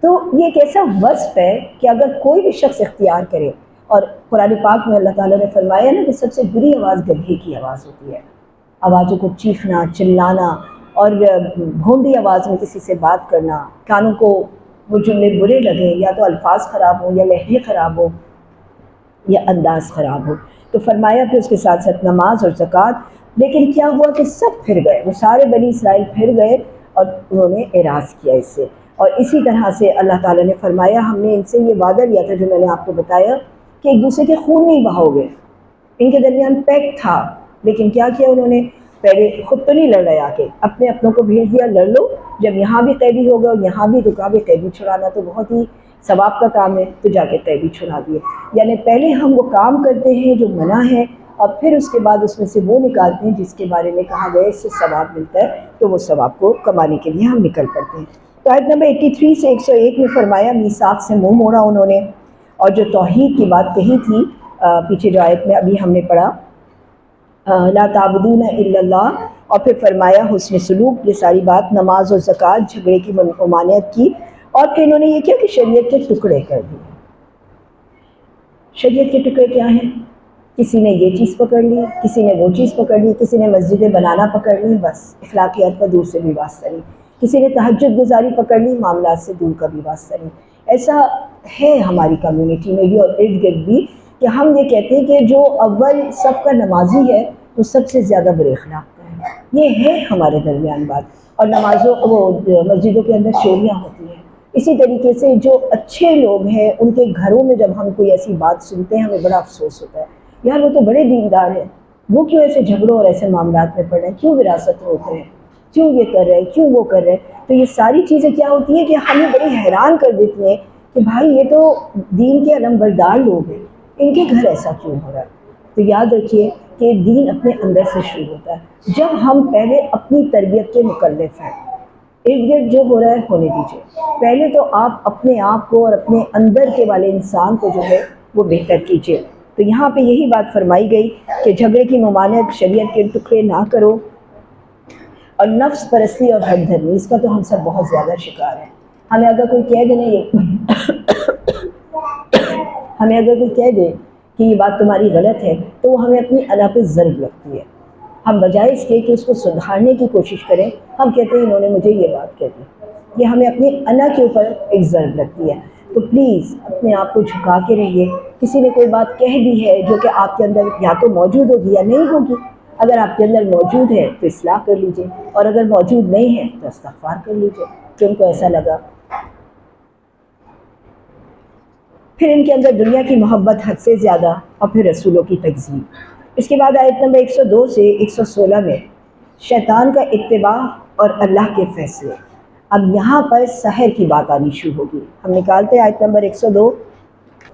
تو یہ ایک ایسا وصف ہے کہ اگر کوئی بھی شخص اختیار کرے، اور قرآن پاک میں اللہ تعالیٰ نے فرمایا نا کہ سب سے بری آواز گدھے کی آواز ہوتی ہے. آوازوں کو چیخنا، چلانا اور بھونڈی آواز میں کسی سے بات کرنا، کانوں کو وہ جملے برے لگیں، یا تو الفاظ خراب ہوں، یا لہجے خراب ہو، یا انداز خراب ہو. تو فرمایا پھر اس کے ساتھ ساتھ نماز اور زکوٰۃ. لیکن کیا ہوا کہ سب پھر گئے، وہ سارے بنی اسرائیل پھر گئے اور انہوں نے اعراض کیا اس سے. اور اسی طرح سے اللہ تعالیٰ نے فرمایا ہم نے ان سے یہ وعدہ لیا تھا جو میں نے آپ کو بتایا کہ ایک دوسرے کے خون نہیں بہاؤ گے. ان کے درمیان پیکٹ تھا، لیکن کیا کیا انہوں نے؟ پہلے خود تو نہیں لڑ رہے، آ کے اپنے اپنوں کو بھیج دیا لڑ لو، جب یہاں بھی قیدی ہو گئے اور یہاں بھی رکا بھی قیدی چھڑانا تو بہت ہی ثواب کا کام ہے، تو جا کے قیدی چھڑا دیے. یعنی پہلے ہم وہ کام کرتے ہیں جو منع ہے اور پھر اس کے بعد اس میں سے وہ نکالتے ہیں جس کے بارے میں کہا گیا اس سے ثواب ملتا ہے، تو وہ ثواب کو کمانے کے لیے ہم نکل پڑتے ہیں۔ تو آیت نمبر 83 سے 101 میں فرمایا میثاق سے منہ موڑا انہوں نے، اور جو توحید کی بات کہی تھی پیچھے جو آیت میں ابھی ہم نے پڑھا لا تعبدون الا اللہ، اور پھر فرمایا حسن سلوک، یہ ساری بات نماز و زکوٰۃ، جھگڑے کی ممانعت کی، اور پھر انہوں نے یہ کیا کہ شریعت کے ٹکڑے کر دیے۔ شریعت کے ٹکڑے کیا ہیں؟ کسی نے یہ چیز پکڑ لی، کسی نے وہ چیز پکڑ لی، کسی نے مسجدیں بنانا پکڑ لی، بس اخلاقیات کا دور سے بھی واسطہ نہیں، کسی نے تہجد گزاری پکڑ لی، معاملات سے دور کا بھی واسطہ نہیں۔ ایسا ہے ہماری کمیونٹی میں بھی اور ارد گرد بھی کہ ہم یہ کہتے ہیں کہ جو اول صف کا نمازی ہے وہ سب سے زیادہ برے اخلاق کا ہے، یہ ہے ہمارے درمیان بات۔ اور نمازوں وہ مسجدوں کے اندر چوریاں ہوتی ہیں۔ اسی طریقے سے جو اچھے لوگ ہیں ان کے گھروں میں جب ہم کوئی ایسی بات سنتے ہیں ہمیں بڑا افسوس ہوتا ہے، یار وہ تو بڑے دیندار ہیں، وہ کیوں ایسے جھگڑوں اور ایسے معاملات میں پڑ رہے ہیں، کیوں وراثت روک رہے ہیں، کیوں یہ کر رہے ہیں، کیوں وہ کر رہے ہیں۔ تو یہ ساری چیزیں کیا ہوتی ہیں کہ ہمیں بڑی حیران کر دیتی ہیں کہ بھائی یہ تو دین کے علمبردار لوگ ہیں، ان کے گھر ایسا کیوں ہو رہا ہے۔ تو یاد رکھیے کہ دین اپنے اندر سے شروع ہوتا ہے، جب ہم پہلے اپنی تربیت کے مکلف ہیں، ارد گرد جو ہو رہا ہے ہونے دیجیے، پہلے تو آپ اپنے آپ کو اور اپنے اندر کے والے انسان کو جو ہے وہ بہتر کیجیے۔ تو یہاں پہ یہی بات فرمائی گئی کہ جھگڑے کی ممانعت، شریعت کے ٹکڑے نہ کرو، اور نفس پرستی اور حد دھرمی، اس کا تو ہم سب بہت زیادہ شکار ہیں۔ ہمیں اگر کوئی کہہ دے ہمیں اگر کوئی کہہ دے کہ یہ بات تمہاری غلط ہے تو وہ ہمیں اپنی انا پہ ضرب لگتی ہے۔ ہم بجائے اس کے کہ اس کو سدھارنے کی کوشش کریں، ہم کہتے ہیں انہوں نے مجھے یہ بات کہہ دی، یہ ہمیں اپنی انا کے اوپر ایک ضرب لگتی ہے۔ تو پلیز اپنے آپ کو جھکا کے رہیے۔ کسی نے کوئی بات کہہ دی ہے جو کہ آپ کے اندر یا تو موجود ہوگی یا نہیں ہوگی، اگر آپ کے اندر موجود ہے تو اصلاح کر لیجئے، اور اگر موجود نہیں ہے تو استغفار کر لیجئے کہ ان کو ایسا لگا۔ پھر ان کے اندر دنیا کی محبت حد سے زیادہ، اور پھر رسولوں کی تکذیب۔ اس کے بعد آیت نمبر 102 سے 116 میں شیطان کا اتباع اور اللہ کے فیصلے۔ اب یہاں پر سحر کی بات آنی شروع ہوگی۔ ہم نکالتے ہیں آیت نمبر 102۔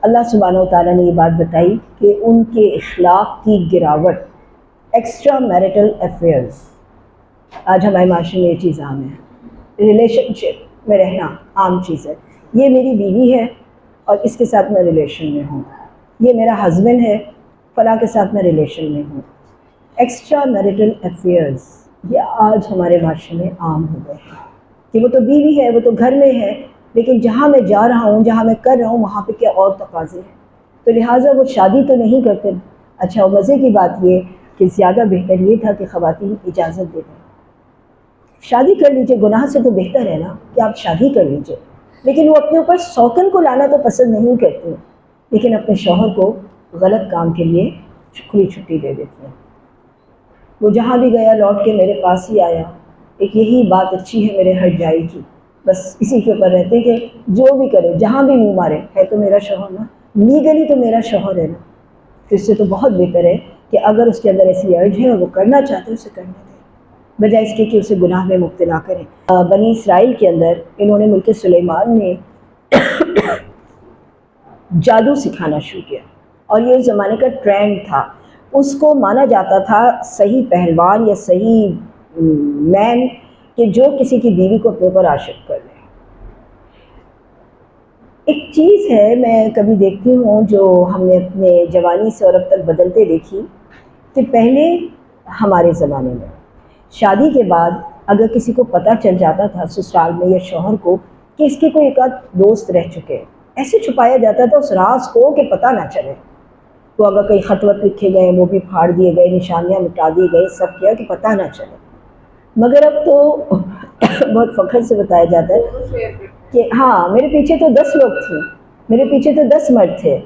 اللہ سبحانہ و تعالیٰ نے یہ بات بتائی کہ ان کے اخلاق کی گراوٹ، ایکسٹرا میرٹل افیئرز۔ آج ہمارے معاشرے میں یہ چیز عام ہے، ریلیشن شپ میں رہنا عام چیز ہے۔ یہ میری بیوی ہے اور اس کے ساتھ میں ریلیشن میں ہوں، یہ میرا ہسبینڈ ہے، فلاں کے ساتھ میں ریلیشن میں ہوں۔ ایکسٹرا میرٹل افیئرز یہ آج ہمارے معاشرے میں عام ہو گئے ہیں کہ وہ تو بیوی ہے، وہ تو گھر میں ہے، لیکن جہاں میں جا رہا ہوں، جہاں میں کر رہا ہوں، وہاں پہ کیا اور تقاضے ہیں، تو لہٰذا وہ شادی تو نہیں کرتے۔ اچھا، اور مزے کی بات یہ کہ زیادہ بہتر یہ تھا کہ خواتین اجازت دے دیں، شادی کر لیجئے، گناہ سے تو بہتر ہے نا کہ آپ شادی کر لیجئے۔ لیکن وہ اپنے اوپر سوکن کو لانا تو پسند نہیں کرتی، لیکن اپنے شوہر کو غلط کام کے لیے کھلی چھٹی دے دیتی ہیں۔ وہ جہاں بھی گیا لوٹ کے میرے پاس ہی آیا، ایک یہی بات اچھی ہے میرے ہٹ جائے کی، بس اسی کے اوپر رہتے کہ جو بھی کرے، جہاں بھی منہ مارے، ہے تو میرا شوہر نا، لیگلی تو میرا شوہر ہے نا۔ تو اس سے تو بہت بہتر ہے کہ اگر اس کے اندر ایسی ارج ہے اور وہ کرنا چاہتے ہیں اسے کرنے دیں، بجائے اس کے کہ اسے گناہ میں مبتلا کریں۔ بنی اسرائیل کے اندر انہوں نے ملک سلیمان میں جادو سکھانا شروع کیا، اور یہ اس زمانے کا ٹرینڈ تھا۔ اس کو مانا جاتا تھا صحیح پہلوان یا صحیح مین کہ جو کسی کی بیوی کو اپنے اوپر عاشق کر لے۔ ایک چیز ہے میں کبھی دیکھتی ہوں جو ہم نے اپنے جوانی سے اور اب تک بدلتے دیکھی، کہ پہلے ہمارے زمانے میں شادی کے بعد اگر کسی کو پتہ چل جاتا تھا سسرال میں یا شوہر کو کہ اس کے کوئی ایک آدھ دوست رہ چکے ہیں، ایسے چھپایا جاتا تھا اس راز کو کہ پتہ نہ چلے۔ تو اگر کئی خط وط لکھے گئے وہ بھی پھاڑ دیے گئے، نشانیاں مٹا دی گئی، سب کیا کہ پتہ نہ چلے۔ مگر اب تو بہت فخر سے بتایا جاتا ہے کہ ہاں میرے پیچھے تو 10 لوگ تھے، میرے پیچھے تو 10 مرد تھے،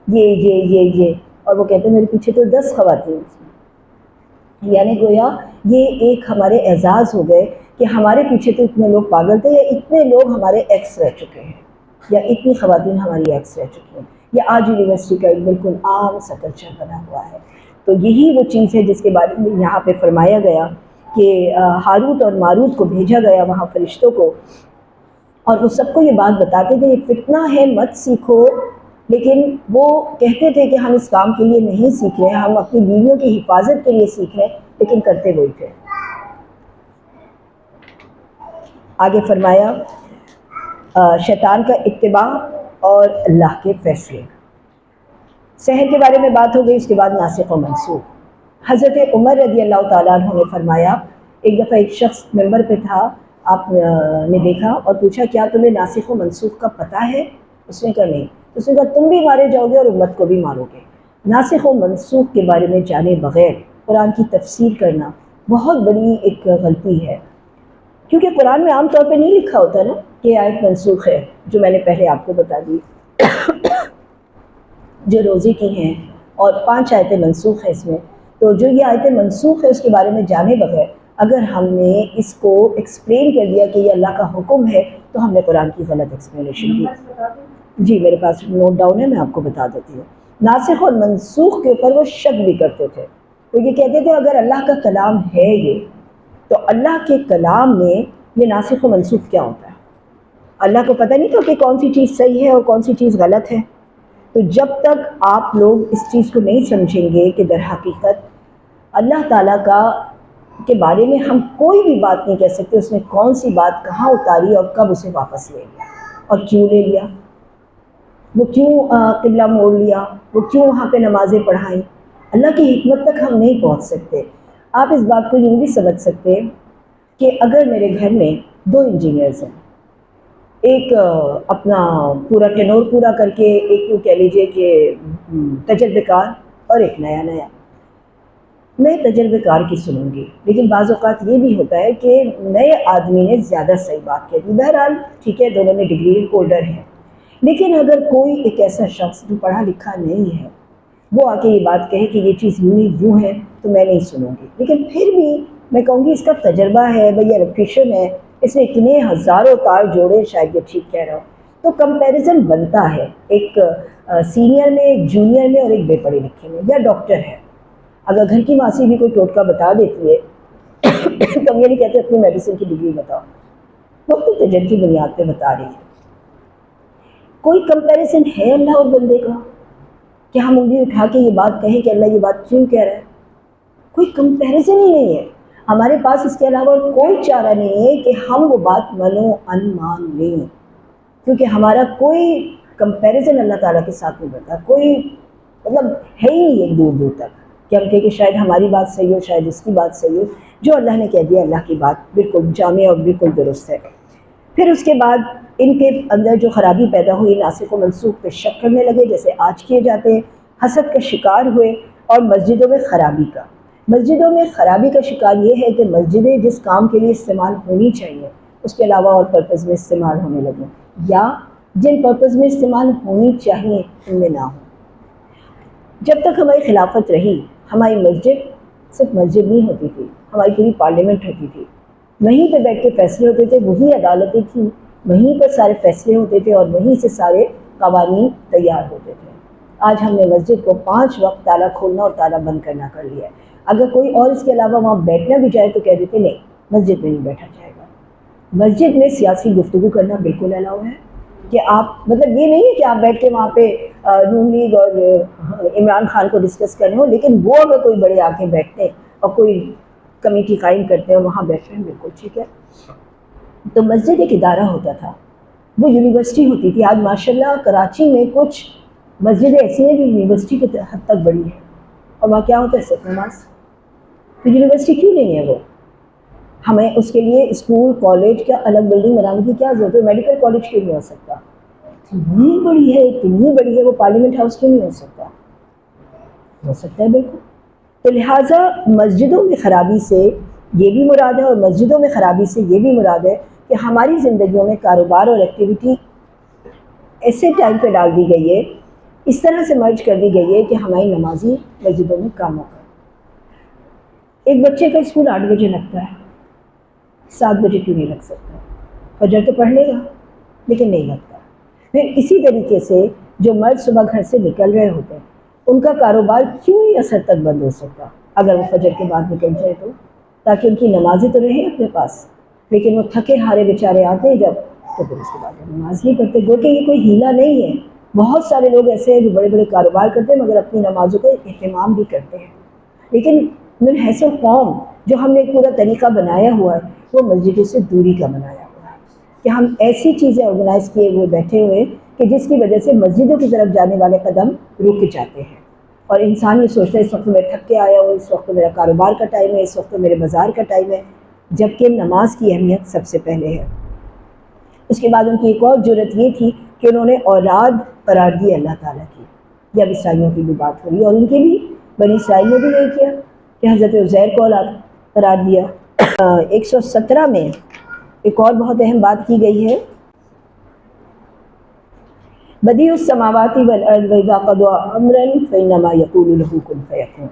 یہ اور وہ کہتے ہیں میرے پیچھے تو 10 خواتین تھیں۔ یعنی گویا یہ ایک ہمارے اعزاز ہو گئے کہ ہمارے پیچھے تو اتنے لوگ پاگل تھے، یا اتنے لوگ ہمارے ایکس رہ چکے ہیں، یا اتنی خواتین ہماری ایکس رہ چکی ہیں۔ یہ آج یونیورسٹی کا ایک بالکل عام سا کلچر بنا ہوا ہے۔ تو یہی وہ چیز ہے جس کے بارے میں یہاں پہ فرمایا گیا کہ ہاروت اور ماروت کو بھیجا گیا وہاں فرشتوں کو، اور وہ سب کو یہ بات بتاتے کہ یہ فتنہ ہے، مت سیکھو لیکن وہ کہتے تھے کہ ہم اس کام کے لیے نہیں سیکھ رہے، ہم اپنی بیویوں کی حفاظت کے لیے سیکھ رہے ہیں، لیکن کرتے وہی تھے۔ آگے فرمایا شیطان کا اتباع اور اللہ کے فیصلے۔ سحر کے بارے میں بات ہو گئی، اس کے بعد ناسخ و منسوخ۔ حضرت عمر رضی اللہ تعالیٰ عنہ نے فرمایا، ایک دفعہ ایک شخص ممبر پہ تھا، آپ نے دیکھا اور پوچھا کیا تمہیں ناسخ و منسوخ کا پتہ ہے؟ اس نے کہا نہیں۔ اس نے کہا تم بھی مارے جاؤ گے اور امت کو بھی مارو گے۔ ناسخ و منسوخ کے بارے میں جانے بغیر قرآن کی تفسیر کرنا بہت بڑی ایک غلطی ہے، کیونکہ قرآن میں عام طور پہ نہیں لکھا ہوتا نا کہ آیت منسوخ ہے، جو میں نے پہلے آپ کو بتا دی جو روزے کی ہیں، اور 5 آیتیں منسوخ ہیں اس میں۔ تو جو یہ آیتیں منسوخ ہے اس کے بارے میں جانے بغیر اگر ہم نے اس کو ایکسپلین کر دیا کہ یہ اللہ کا حکم ہے تو ہم نے قرآن کی غلط ایکسپلینیشن کی۔ جی میرے پاس نوٹ ڈاؤن ہے، میں آپ کو بتا دیتی ہوں۔ ناسخ اور منسوخ کے اوپر وہ شک بھی کرتے تھے، تو یہ کہتے تھے اگر اللہ کا کلام ہے یہ، تو اللہ کے کلام میں یہ ناسخ و منسوخ کیا ہوتا ہے؟ اللہ کو پتہ نہیں تھا کہ کون سی چیز صحیح ہے اور کون سی چیز غلط ہے؟ تو جب تک آپ لوگ اس چیز کو نہیں سمجھیں گے کہ در حقیقت اللہ تعالیٰ کے بارے میں ہم کوئی بھی بات نہیں کہہ سکتے اس نے کون سی بات کہاں اتاری اور کب اسے واپس لے لیا اور کیوں لے لیا، وہ کیوں قبلہ موڑ لیا، وہ کیوں وہاں پہ نمازیں پڑھائیں، اللہ کی حکمت تک ہم نہیں پہنچ سکتے۔ آپ اس بات کو یوں بھی سمجھ سکتے کہ اگر میرے گھر میں 2 انجینئرز ہیں، ایک اپنا پورا ٹینور پورا کر کے، ایک یوں کہہ لیجیے کہ تجربے کار، اور ایک نیا، میں تجربے کار کی سنوں گی، لیکن بعض اوقات یہ بھی ہوتا ہے کہ نئے آدمی نے زیادہ صحیح بات کہہ دی۔ بہرحال ٹھیک ہے، دونوں میں ڈگری ہولڈر ہیں، لیکن اگر کوئی ایک ایسا شخص جو پڑھا لکھا نہیں ہے وہ آ کے یہ بات کہے کہ یہ چیز یوں ہے تو میں نہیں سنوں گی، لیکن پھر بھی میں کہوں گی اس کا تجربہ ہے بھئی، الیکٹریشین ہے، اس نے اتنے ہزاروں تار جوڑے، شاید یہ ٹھیک کہہ رہا ہو، تو کمپیریزن بنتا ہے ایک سینئر میں، ایک جونیئر میں اور ایک بے پڑھے لکھے میں، یا ڈاکٹر ہے۔ اگر گھر کی ماسی بھی کوئی ٹوٹکا بتا دیتی ہے تو ہم یہ نہیں کہتے اپنی میڈیسن کی ڈگری بتاؤ، وہ اپنی تجربے کی بنیاد پہ بتا رہی ہے۔ کوئی کمپیریزن ہے اللہ اور بندے کا کہ ہم انگلی اٹھا کے یہ بات کہیں کہ اللہ یہ بات کیوں کہہ رہا ہے؟ کوئی کمپیریزن ہی نہیں ہے۔ ہمارے پاس اس کے علاوہ کوئی چارہ نہیں ہے کہ ہم وہ بات منو ان مان لیں، کیونکہ ہمارا کوئی کمپیریزن اللہ تعالیٰ کے ساتھ نہیں بنتا، کوئی مطلب ہے ہی نہیں ایک دور دور تک کہ ہم کہیں کہ شاید ہماری بات صحیح ہو، شاید اس کی بات صحیح ہو۔ جو اللہ نے کہہ دیا اللہ کی بات بالکل جامع اور بالکل درست ہے۔ پھر اس کے بعد ان کے اندر جو خرابی پیدا ہوئی، ناسخ و منسوخ پہ شک کرنے لگے جیسے آج کیے جاتے ہیں، حسد کا شکار ہوئے، اور مسجدوں میں خرابی کا۔ مسجدوں میں خرابی کا شکار یہ ہے کہ مسجدیں جس کام کے لیے استعمال ہونی چاہیے اس کے علاوہ اور پرپز میں استعمال ہونے لگیں، یا جن پرپز میں استعمال ہونی چاہیے ان میں نہ ہوں۔ جب تک ہماری خلافت رہی، ہماری مسجد صرف مسجد نہیں ہوتی تھی، ہماری پوری پارلیمنٹ ہوتی تھی، وہیں پہ بیٹھ کے فیصلے ہوتے تھے، وہی عدالتیں تھیں، وہیں پر سارے فیصلے ہوتے تھے اور وہیں سے سارے قوانین تیار ہوتے تھے۔ آج ہم نے مسجد کو 5 وقت تالا کھولنا اور تالا بند کرنا کر لیا ہے۔ اگر کوئی اور اس کے علاوہ وہاں بیٹھنا بھی جائے تو کہہ دیتے نہیں، مسجد میں نہیں بیٹھا جائے گا۔ مسجد میں سیاسی گفتگو کرنا بالکل الاؤ ہے کہ آپ مطلب یہ نہیں ہے کہ آپ بیٹھ کے وہاں پہ نون لیگ اور عمران خان کو ڈسکس کرنے ہو، لیکن وہ اگر کوئی بڑے آ کے بیٹھتے ہیں اور کوئی کمیٹی قائم کرتے ہیں وہاں بیٹھ رہے ہیں، بالکل ٹھیک ہے۔ تو مسجد ایک ادارہ ہوتا تھا، وہ یونیورسٹی ہوتی تھی۔ آج ماشاءاللہ کراچی میں کچھ مسجدیں ایسی ہیں جو یونیورسٹی کی حد تک بڑی ہیں، اور وہاں کیا ہوتا ہے صرف نماز۔ تو یونیورسٹی کیوں نہیں ہے وہ؟ ہمیں اس کے لیے اسکول کالج کا الگ بلڈنگ بنانے کی کیا ضرورت ہے؟ میڈیکل کالج کیوں نہیں ہو سکتا؟ اتنی بڑی ہے، اتنی بڑی ہے، وہ پارلیمنٹ ہاؤس کیوں نہیں ہو سکتا؟ ہو سکتا ہے بالکل۔ تو لہٰذا مسجدوں میں خرابی سے یہ بھی مراد ہے، اور مسجدوں میں خرابی سے یہ بھی مراد ہے کہ ہماری زندگیوں میں کاروبار اور ایکٹیویٹی ایسے ٹائم پہ ڈال دی گئی ہے، اس طرح سے مرج کر دی گئی ہے کہ ہماری نمازی مسجدوں میں کام ہوگا۔ ایک بچے کا اسکول 8 بجے لگتا ہے، 7 بجے کیوں نہیں لگ سکتا؟ فجر تو پڑھ لے گا لیکن نہیں لگتا۔ پھر اسی طریقے سے جو مرد صبح گھر سے نکل رہے ہوتے ہیں ان کا کاروبار کیوں نہیں اثر تک بند ہو سکتا اگر وہ فجر کے بعد نکل جائے تو، تاکہ ان کی نمازیں تو رہیں اپنے پاس، لیکن وہ تھکے ہارے بیچارے آتے ہیں جب، تو پھر اس کے بعد نماز نہیں پڑھتے۔ گو کہ یہ کوئی ہیلا نہیں ہے بہت سارے لوگ ایسے ہیں جو بڑے بڑے کاروبار کرتے ہیں مگر اپنی نمازوں کا اہتمام بھی کرتے ہیں، لیکن من حیث القوم جو ہم نے ایک پورا طریقہ بنایا ہوا ہے وہ مسجدوں سے دوری کا بنایا ہوا ہے کہ ہم ایسی چیزیں آرگنائز کیے ہوئے بیٹھے ہوئے کہ جس کی وجہ سے مسجدوں کی طرف جانے والے قدم رک جاتے ہیں، اور انسان یہ سوچتا ہے اس وقت میں تھک کے آیا ہوں، اس وقت میرا کاروبار کا ٹائم ہے، اس وقت میرے بازار کا ٹائم ہے، جبکہ نماز کی اہمیت سب سے پہلے ہے۔ اس کے بعد ان کی ایک اور جرت یہ تھی کہ انہوں نے اولاد قرار دی اللہ تعالیٰ کی، یا عیسائیوں کی بھی بات ہو رہی ہے، اور ان کے بھی بنی اسرائیل نے بھی یہی کیا کہ حضرت عزیر کو اولاد قرار دیا۔ 117 میں ایک اور بہت اہم بات کی گئی ہے، بدیع السماوات والارض واذا قضى امرا فانما يقول له كن فيكون،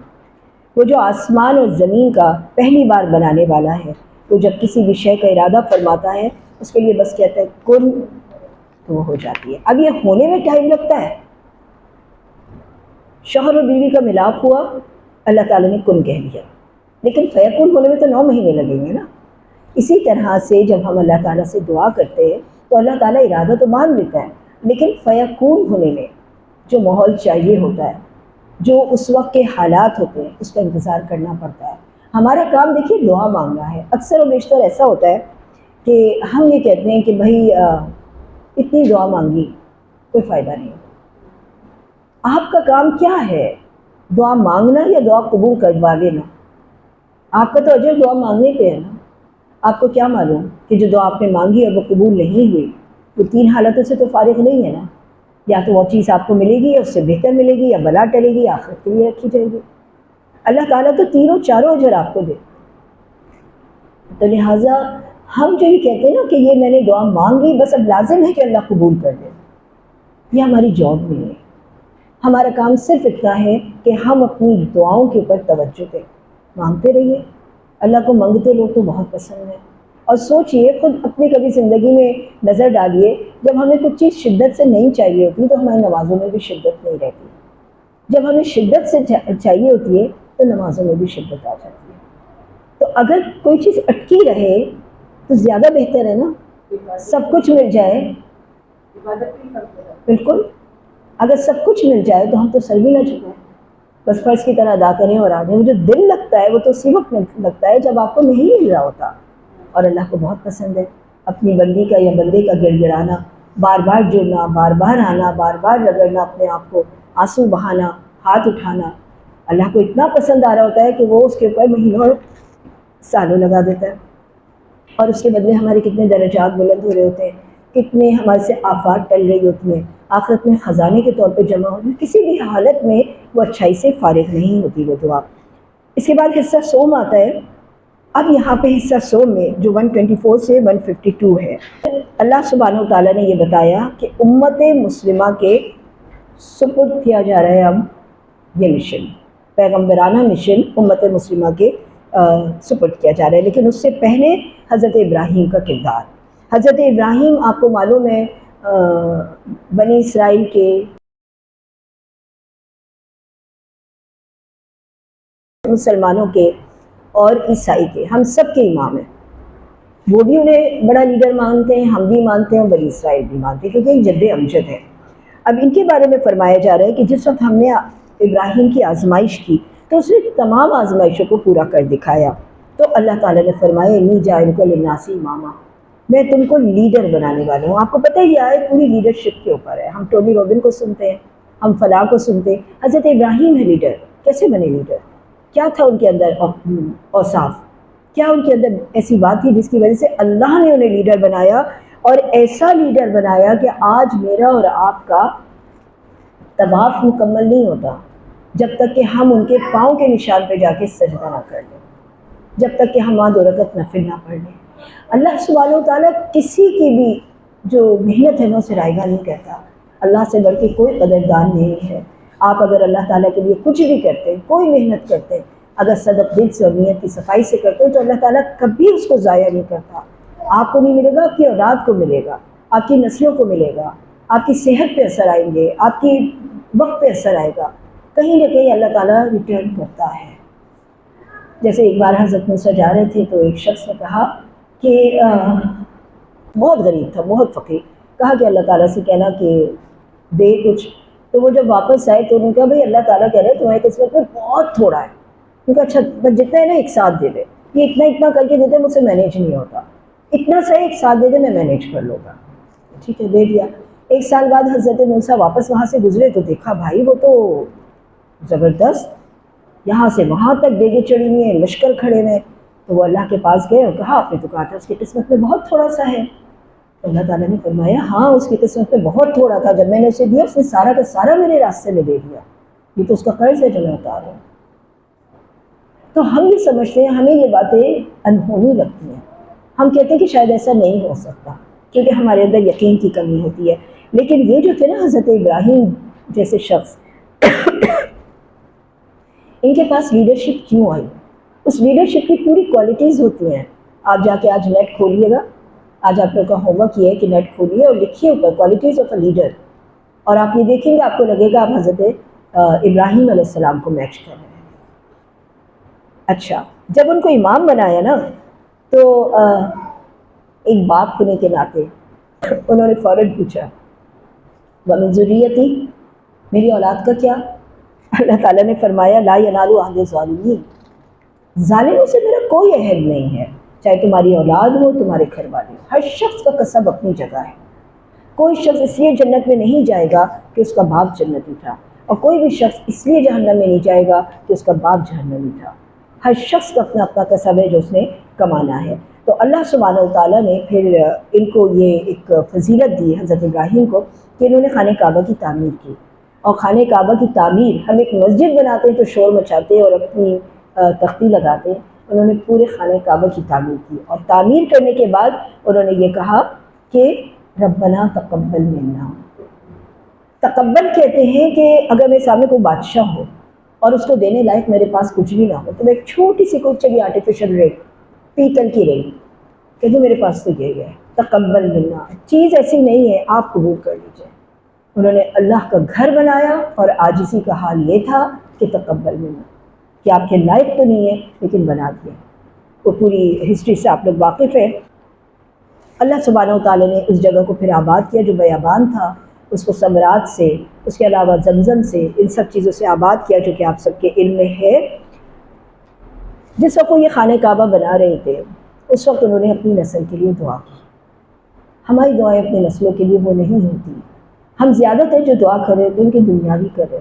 وہ جو آسمان اور زمین کا پہلی بار بنانے والا ہے، وہ جب کسی بھی شے کا ارادہ فرماتا ہے اس کے لیے بس کہتا ہے کن تو وہ ہو جاتی ہے۔ اب یہ ہونے میں ٹائم لگتا ہے، شوہر اور بیوی کا ملاپ ہوا، اللہ تعالیٰ نے کن کہہ دیا، لیکن فیکون ہونے میں تو 9 مہینے لگیں گے نا۔ اسی طرح سے جب ہم اللہ تعالیٰ سے دعا کرتے ہیں تو اللہ تعالیٰ ارادہ تو مان لیتا ہے، لیکن فیکون ہونے میں جو ماحول چاہیے ہوتا ہے، جو اس وقت کے حالات ہوتے ہیں، اس کا انتظار کرنا پڑتا ہے۔ ہمارا کام دیکھیے دعا مانگنا ہے، اکثر و بیشتر ایسا ہوتا ہے کہ ہم یہ کہتے ہیں کہ بھائی اتنی دعا مانگی کوئی فائدہ نہیں۔ آپ کا کام کیا ہے؟ دعا مانگنا یا دعا قبول کروا لینا؟ آپ کا تو اجر دعا مانگنے پہ ہے نا۔ آپ کو کیا معلوم کہ جو دعا آپ نے مانگی اور وہ قبول نہیں ہوئی، وہ 3 حالتوں سے تو فارغ نہیں ہے نا، یا تو وہ چیز آپ کو ملے گی یا اس سے بہتر ملے گی، یا بلا ٹلے گی، آخرت کے لیے رکھی جائے گی۔ اللہ تعالیٰ تو 3 4 اجر آپ کو دے، تو لہٰذا ہم جو یہ کہتے ہیں نا کہ یہ میں نے دعا مانگی بس اب لازم ہے کہ اللہ قبول کر دے، یہ ہماری جاب نہیں ہے۔ ہمارا کام صرف اتنا ہے کہ ہم اپنی دعاؤں کے اوپر توجہ دیں، مانگتے رہیے۔ اللہ کو منگتے لوگ تو بہت پسند ہے، اور سوچئے خود اپنی کبھی زندگی میں نظر ڈالیے، جب ہمیں کچھ چیز شدت سے نہیں چاہیے ہوتی تو ہماری نمازوں میں بھی شدت نہیں رہتی، جب ہمیں شدت سے چاہیے ہوتی ہے تو نمازوں میں بھی شدت آ جاتی ہے۔ تو اگر کوئی چیز اٹکی رہے تو زیادہ بہتر ہے نا، سب کچھ مل جائے، بالکل، اگر سب کچھ مل جائے تو ہم تو سر بھی نہ جھکائیں، بس فرض کی طرح ادا کریں اور آ جائیں۔ جو دل لگتا ہے وہ تو اسی وقت لگتا ہے جب آپ کو نہیں مل رہا ہوتا، اور اللہ کو بہت پسند ہے اپنی بندی کا یا بندے کا گڑ گڑانا، بار بار جڑنا، بار بار آنا، بار بار رگڑنا اپنے آپ کو، آنسو بہانا، ہاتھ اٹھانا۔ اللہ کو اتنا پسند آ رہا ہوتا ہے کہ وہ اس کے اوپر مہینوں اور سالوں لگا دیتا ہے، اور اس کے بدلے ہمارے کتنے درجات بلند ہو رہے ہوتے ہیں، کتنے ہمارے سے آفات ٹل رہی ہوتی ہیں، آخرت میں خزانے کے طور پہ جمع ہوتی ہے۔ کسی بھی حالت میں وہ اچھائی سے فارغ نہیں ہوتی وہ دعا۔ اس کے بعد حصہ سوم آتا ہے۔ اب یہاں پہ حصہ سوم میں جو 124 سے 152 ہے، اللہ سبحانہ وتعالیٰ نے یہ بتایا کہ امت مسلمہ کے سپرد کیا جا رہا ہے اب یہ مشن، پیغمبرانہ مشن امت مسلمہ کے سپرد کیا جا رہا ہے۔ لیکن اس سے پہلے حضرت ابراہیم کا کردار، حضرت ابراہیم آپ کو معلوم ہے بنی اسرائیل کے مسلمانوں کے اور عیسائی کے، ہم سب کے امام ہیں۔ وہ بھی انہیں بڑا لیڈر مانتے ہیں، ہم بھی مانتے ہیں، بنی اسرائیل بھی مانتے ہیں، کیونکہ ایک جد امجد ہے۔ اب ان کے بارے میں فرمایا جا رہا ہے کہ جس وقت ہم نے ابراہیم کی آزمائش کی تو اس نے تمام آزمائشوں کو پورا کر دکھایا، تو اللہ تعالیٰ نے فرمایا انی جاعلک للناس اماما، میں تم کو لیڈر بنانے والا ہوں۔ آپ کو پتہ ہے یہ آیت پوری لیڈرشپ کے اوپر ہے۔ ہم ٹونی روبن کو سنتے ہیں، ہم فلاں کو سنتے ہیں، حضرت ابراہیم ہے لیڈر۔ کیسے بنے لیڈر؟ کیا تھا ان کے اندر اوصاف؟ کیا ان کے اندر ایسی بات تھی جس کی وجہ سے اللہ نے انہیں لیڈر بنایا، اور ایسا لیڈر بنایا کہ آج میرا اور آپ کا طواف مکمل نہیں ہوتا جب تک کہ ہم ان کے پاؤں کے نشان پہ جا کے سجدہ نہ کر لیں، جب تک کہ ہم وہاں 2 رکعت نفل نہ پڑھ لیں۔ اللہ سبحانہ وتعالیٰ کسی کی بھی جو محنت ہے وہ اسے رائیگاں نہیں کہتا۔ اللہ سے بڑھ کے کوئی قدردان نہیں ہے۔ آپ اگر اللہ تعالیٰ کے لیے کچھ بھی کرتے ہیں، کوئی محنت کرتے ہیں، اگر صدق دل سے اور نیت کی صفائی سے کرتے ہیں تو اللہ تعالیٰ کبھی اس کو ضائع نہیں کرتا۔ آپ کو نہیں ملے گا، آپ کی اولاد کو ملے گا، آپ کی نسلوں کو ملے گا، آپ کی صحت پہ اثر آئیں گے، آپ کی وقت پہ اثر آئے گا، کہیں نہ کہیں اللہ تعالیٰ ریٹرن کرتا ہے۔ جیسے ایک بار حضرت موسیٰ جا رہے تھے تو ایک شخص نے کہا کہ بہت غریب تھا، بہت فقیر، کہا کہ اللہ تعالیٰ سے کہنا کہ دے کچھ. تو وہ جب واپس آئے تو انہوں نے کہا بھائی اللہ تعالیٰ کہہ رہے ہیں تمہاری قسمت میں بہت تھوڑا ہے. ان کا اچھا بس جتنا ہے نا ایک ساتھ دے دے, یہ اتنا کر کے دیتے مجھ سے مینیج نہیں ہوتا, اتنا سا ایک ساتھ دے دے میں مینیج کر لوں گا. ٹھیک ہے, دے دیا. 1 سال بعد حضرت موسیٰ واپس وہاں سے گزرے تو دیکھا بھائی وہ تو زبردست, یہاں سے وہاں تک دیگیں چڑھی ہوئی ہیں, لشکر کھڑے ہوئے. تو وہ اللہ کے پاس گئے اور کہا آپ نے تو کہا تھا اس کی قسمت میں بہت تھوڑا سا ہے. تو اللہ تعالیٰ نے فرمایا ہاں اس کی قسمت میں بہت تھوڑا تھا, جب میں نے اسے دیا اس نے سارا کا سارا میرے راستے میں دے دیا, یہ تو اس کا قرض ہے جو میں اتار رہا ہوں. تو ہم یہ سمجھتے ہیں, ہمیں یہ باتیں انہونی لگتی ہیں, ہم کہتے ہیں کہ شاید ایسا نہیں ہو سکتا کیونکہ ہمارے اندر یقین کی کمی ہوتی ہے. لیکن یہ جو تھے نا حضرت ابراہیم جیسے شخص, ان کے پاس لیڈرشپ کیوں آئی؟ اس لیڈرشپ کی پوری کوالٹیز ہوتی ہیں. آپ جا کے آج نیٹ کھولیے گا, آج آپ لوگوں کا ہوم ورک یہ ہے کہ نیٹ کھولیے اور لکھیے اوپر کوالٹیز آف اے لیڈر, اور آپ یہ دیکھیں گے آپ کو لگے گا آپ حضرت ابراہیم علیہ السلام کو میچ کر رہے ہیں. اچھا, جب ان کو امام بنایا نا تو ایک باپ ہونے کے ناطے انہوں نے فوراً پوچھا وَمِن ذُرِّيَّتِي, میری اولاد کا کیا؟ اللہ تعالیٰ نے فرمایا لا ینال عہد الظالمین, ظالموں سے میرا کوئی عہد نہیں ہے, چاہے تمہاری اولاد ہو تمہارے گھر والے ہو. ہر شخص کا کسب اپنی جگہ ہے. کوئی شخص اس لیے جنت میں نہیں جائے گا کہ اس کا باپ جنتی تھا, اور کوئی بھی شخص اس لیے جہنم میں نہیں جائے گا کہ اس کا باپ جہنمی تھا. ہر شخص کا اپنا اپنا کسب ہے جو اس نے کمانا ہے. تو اللہ سبحانہ و تعالیٰ نے پھر ان کو یہ ایک فضیلت دی حضرت ابراہیم کو کہ انہوں نے خانہ کعبہ کی تعمیر کی. اور خانہ کعبہ کی تعمیر, ہم ایک مسجد بناتے ہیں تو شور مچاتے ہیں اور اپنی تختی لگاتے ہیں, انہوں نے پورے خانہ کعبہ کی تعمیر کی. اور تعمیر کرنے کے بعد انہوں نے یہ کہا کہ ربنا تقبل منا. تقبل کہتے ہیں کہ اگر میرے سامنے کوئی بادشاہ ہو اور اس کو دینے لائق میرے پاس کچھ بھی نہ ہو, تو میں ایک چھوٹی سی کوئی چلی آرٹیفیشل ریگ, پیتل کی ریگ, کہ جو میرے پاس تو یہ ہے, تقبل منا, چیز ایسی نہیں ہے, آپ قبول کر لیجیے. انہوں نے اللہ کا گھر بنایا اور عاجزی کا حال یہ تھا کہ تقبل منا, کہ آپ کے لائق تو نہیں ہے لیکن بنا دیا. وہ پوری ہسٹری سے آپ لوگ واقف ہیں. اللہ سبحانہ و تعالیٰ نے اس جگہ کو پھر آباد کیا جو بیابان تھا, اس کو ثمرات سے, اس کے علاوہ زمزم سے, ان سب چیزوں سے آباد کیا جو کہ آپ سب کے علم میں ہے. جس وقت وہ یہ خانہ کعبہ بنا رہے تھے اس وقت انہوں نے اپنی نسل کے لیے دعا کی. ہماری دعائیں اپنی نسلوں کے لیے وہ نہیں ہوتی. ہم زیادہ تر جو دعا کر رہے تھے ان کی دنیاوی کر رہے,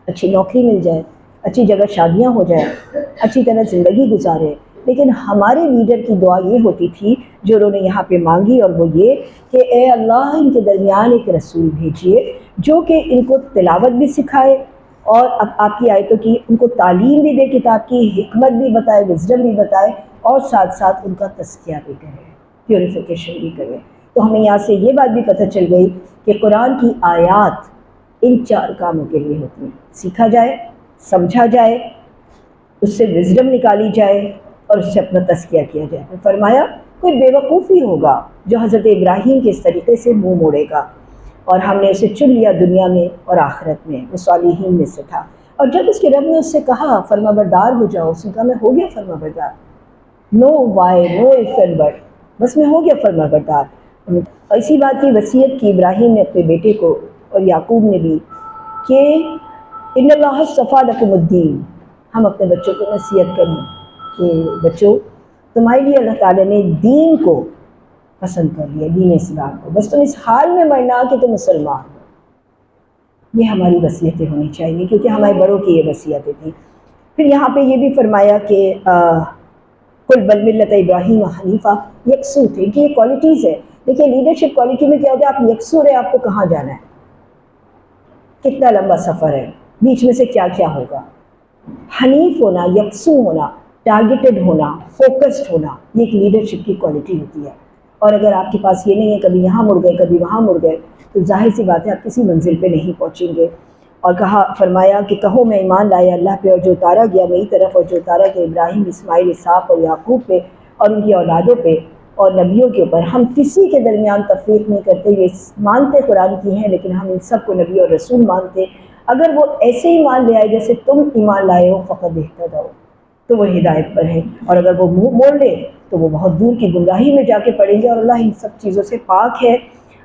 اچھی نوکری مل جائے, اچھی جگہ شادیاں ہو جائیں, اچھی طرح زندگی گزارے. لیکن ہمارے لیڈر کی دعا یہ ہوتی تھی جو انہوں نے یہاں پہ مانگی, اور وہ یہ کہ اے اللہ ان کے درمیان ایک رسول بھیجیے جو کہ ان کو تلاوت بھی سکھائے اور اب آپ کی آیتوں کی ان کو تعلیم بھی دے, کتاب کی حکمت بھی بتائے, وزڈم بھی بتائے, اور ساتھ ساتھ ان کا تزکیہ بھی کرے, پیوریفیکیشن بھی کرے. تو ہمیں یہاں سے یہ بات بھی پتہ چل گئی کہ قرآن کی آیات ان 4 کاموں کے لیے ہوتی ہیں. سیکھا جائے, سمجھا جائے, اس سے وزڈم نکالی جائے اور اس سے اپنا تزکیہ کیا جائے. فرمایا کوئی بیوقوفی ہوگا جو حضرت ابراہیم کے اس طریقے سے منہ موڑے گا, اور ہم نے اسے چن لیا دنیا میں اور آخرت میں, وہ صالحین میں سے تھا. اور جب اس کے رب نے اس سے کہا فرما بردار ہو جاؤ, اس نے کہا میں ہو گیا فرما بردار, no why no if and but, بس میں ہو گیا فرما بردار. اسی بات کی وصیت کی ابراہیم نے اپنے بیٹے کو اور یعقوب نے بھی کہ ان اللہ اصطفیٰ لکم الدین, ہم اپنے بچوں کو نصیحت کریں کہ بچوں تمہارے لیے اللہ تعالیٰ نے دین کو پسند کر لیا, دین اسلام کو, بس تم اس حال میں مرنا کہ تم مسلمان ہو. یہ ہماری وصیتیں ہونی چاہیے کیونکہ ہمارے بڑوں کی یہ وصیتیں تھیں. پھر یہاں پہ یہ بھی فرمایا کہ قل بل ملت ابراہیم حنیفہ, یکسو تھے, کہ یہ کوالٹیز ہے. دیکھیے لیڈرشپ کوالٹی میں کیا ہوتا ہے, آپ یکسو رہے, آپ کو کہاں جانا ہے, کتنا لمبا سفر ہے, بیچ میں سے کیا کیا ہوگا. حنیف ہونا, یکسو ہونا, ٹارگیٹڈ ہونا, فوکسڈ ہونا, یہ ایک لیڈرشپ کی کوالٹی ہوتی ہے. اور اگر آپ کے پاس یہ نہیں ہے, کبھی یہاں مڑ گئے کبھی وہاں مڑ گئے, تو ظاہر سی بات ہے آپ کسی منزل پہ نہیں پہنچیں گے. اور کہا فرمایا کہ کہو میں ایمان لایا اللہ پہ اور جو اتارا گیا میری طرف, اور جو اتارا گیا ابراہیم, اسماعیل, اسحاق اور یعقوب پہ اور ان کی اولادوں پہ اور نبیوں کے اوپر. ہم کسی کے درمیان تفریق نہیں کرتے, یہ مانتے قرآن کی ہیں لیکن ہم ان سب کو نبی اور رسول مانتے. اگر وہ ایسے ہی مان لے آئے جیسے تم ایمان لائے ہو, فقط اہتدوا, تو وہ ہدایت پر ہے. اور اگر وہ منہ موڑ لے تو وہ بہت دور کی گمراہی میں جا کے پڑیں گے, اور اللہ ان سب چیزوں سے پاک ہے.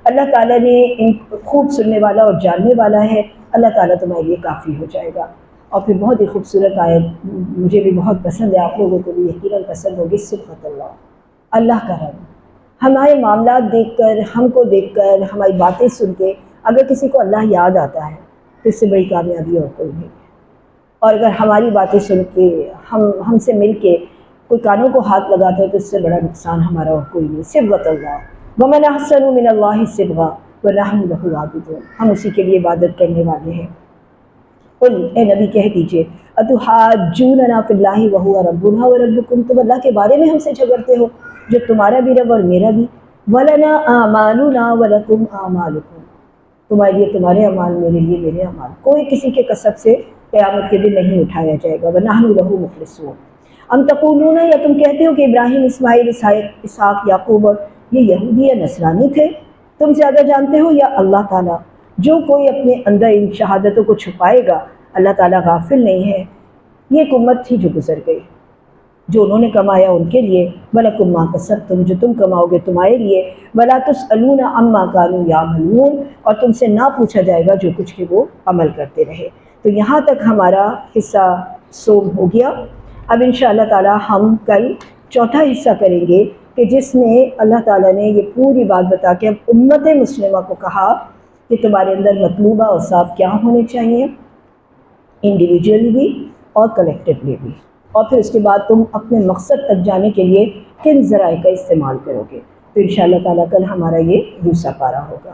اللہ تعالیٰ نے ان خوب سننے والا اور جاننے والا ہے، اللہ تعالیٰ تمہارے لیے کافی ہو جائے گا۔ اور پھر بہت ہی خوبصورت آیت مجھے بھی بہت پسند ہے، آپ لوگوں کو بھی یقیناً پسند ہوگی، صبغۃ اللہ، اللہ کا رنگ۔ ہمارے معاملات دیکھ کر، ہم کو دیکھ کر، ہماری باتیں سن کے اگر کسی کو اللہ یاد آتا ہے تو اس سے بڑی کامیابی اور کوئی نہیں۔ اور اگر ہماری باتیں سن کے ہم سے مل کے کوئی کانوں کو ہاتھ لگاتا ہے تو اس سے بڑا نقصان ہمارا اور کوئی نہیں۔ صبغۃ اللہ، ومن احسن من اللہ صبغۃ ونحن لہ عابدون، ہم اسی کے لیے عبادت کرنے والے ہیں۔ قل، اے نبی کہہ دیجئے، اتحاجوننا فی اللہ وہو ربنا وربکم، تم اللہ کے بارے میں ہم سے جھگڑتے ہو جو تمہارا بھی رب اور میرا بھی، ولنا اعمالنا ولکم اعمالکم، تمہارے لیے تمہارے اعمال، میرے لیے میرے اعمال، کوئی کسی کے کسب سے قیامت کے دن نہیں اٹھایا جائے گا۔ ونحن لہ مخلصون، ام تقولون، یا تم کہتے ہو کہ ابراہیم، اسماعیل، اسحاق، یعقوب اور یہ یہودی یا نصرانی تھے، تم زیادہ جانتے ہو یا اللہ تعالیٰ؟ جو کوئی اپنے اندر ان شہادتوں کو چھپائے گا، اللہ تعالیٰ غافل نہیں ہے۔ یہ ایک امت تھی جو گزر گئی، جو انہوں نے کمایا ان کے لیے، وَلَكُمْ مَا كَسَبْتُمْ، جو تم کماؤ گے تمہارے لیے، وَلَا تُسْأَلُونَ عَمَّا كَانُوا يَعْمَلُونَ، اور تم سے نہ پوچھا جائے گا جو کچھ کہ وہ عمل کرتے رہے۔ تو یہاں تک ہمارا حصہ سوم ہو گیا۔ اب انشاءاللہ تعالی ہم کل چوتھا حصہ کریں گے کہ جس میں اللہ تعالیٰ نے یہ پوری بات بتا کے اب امت مسلمہ کو کہا کہ تمہارے اندر مطلوبہ اور صاف کیا ہونے چاہیے، انڈیویجولی بھی اور کلیکٹیولی بھی، اور پھر اس کے بعد تم اپنے مقصد تک جانے کے لیے کن ذرائع کا استعمال کرو گے۔ تو انشاءاللہ تعالیٰ کل ہمارا یہ دوسرا پارہ ہوگا۔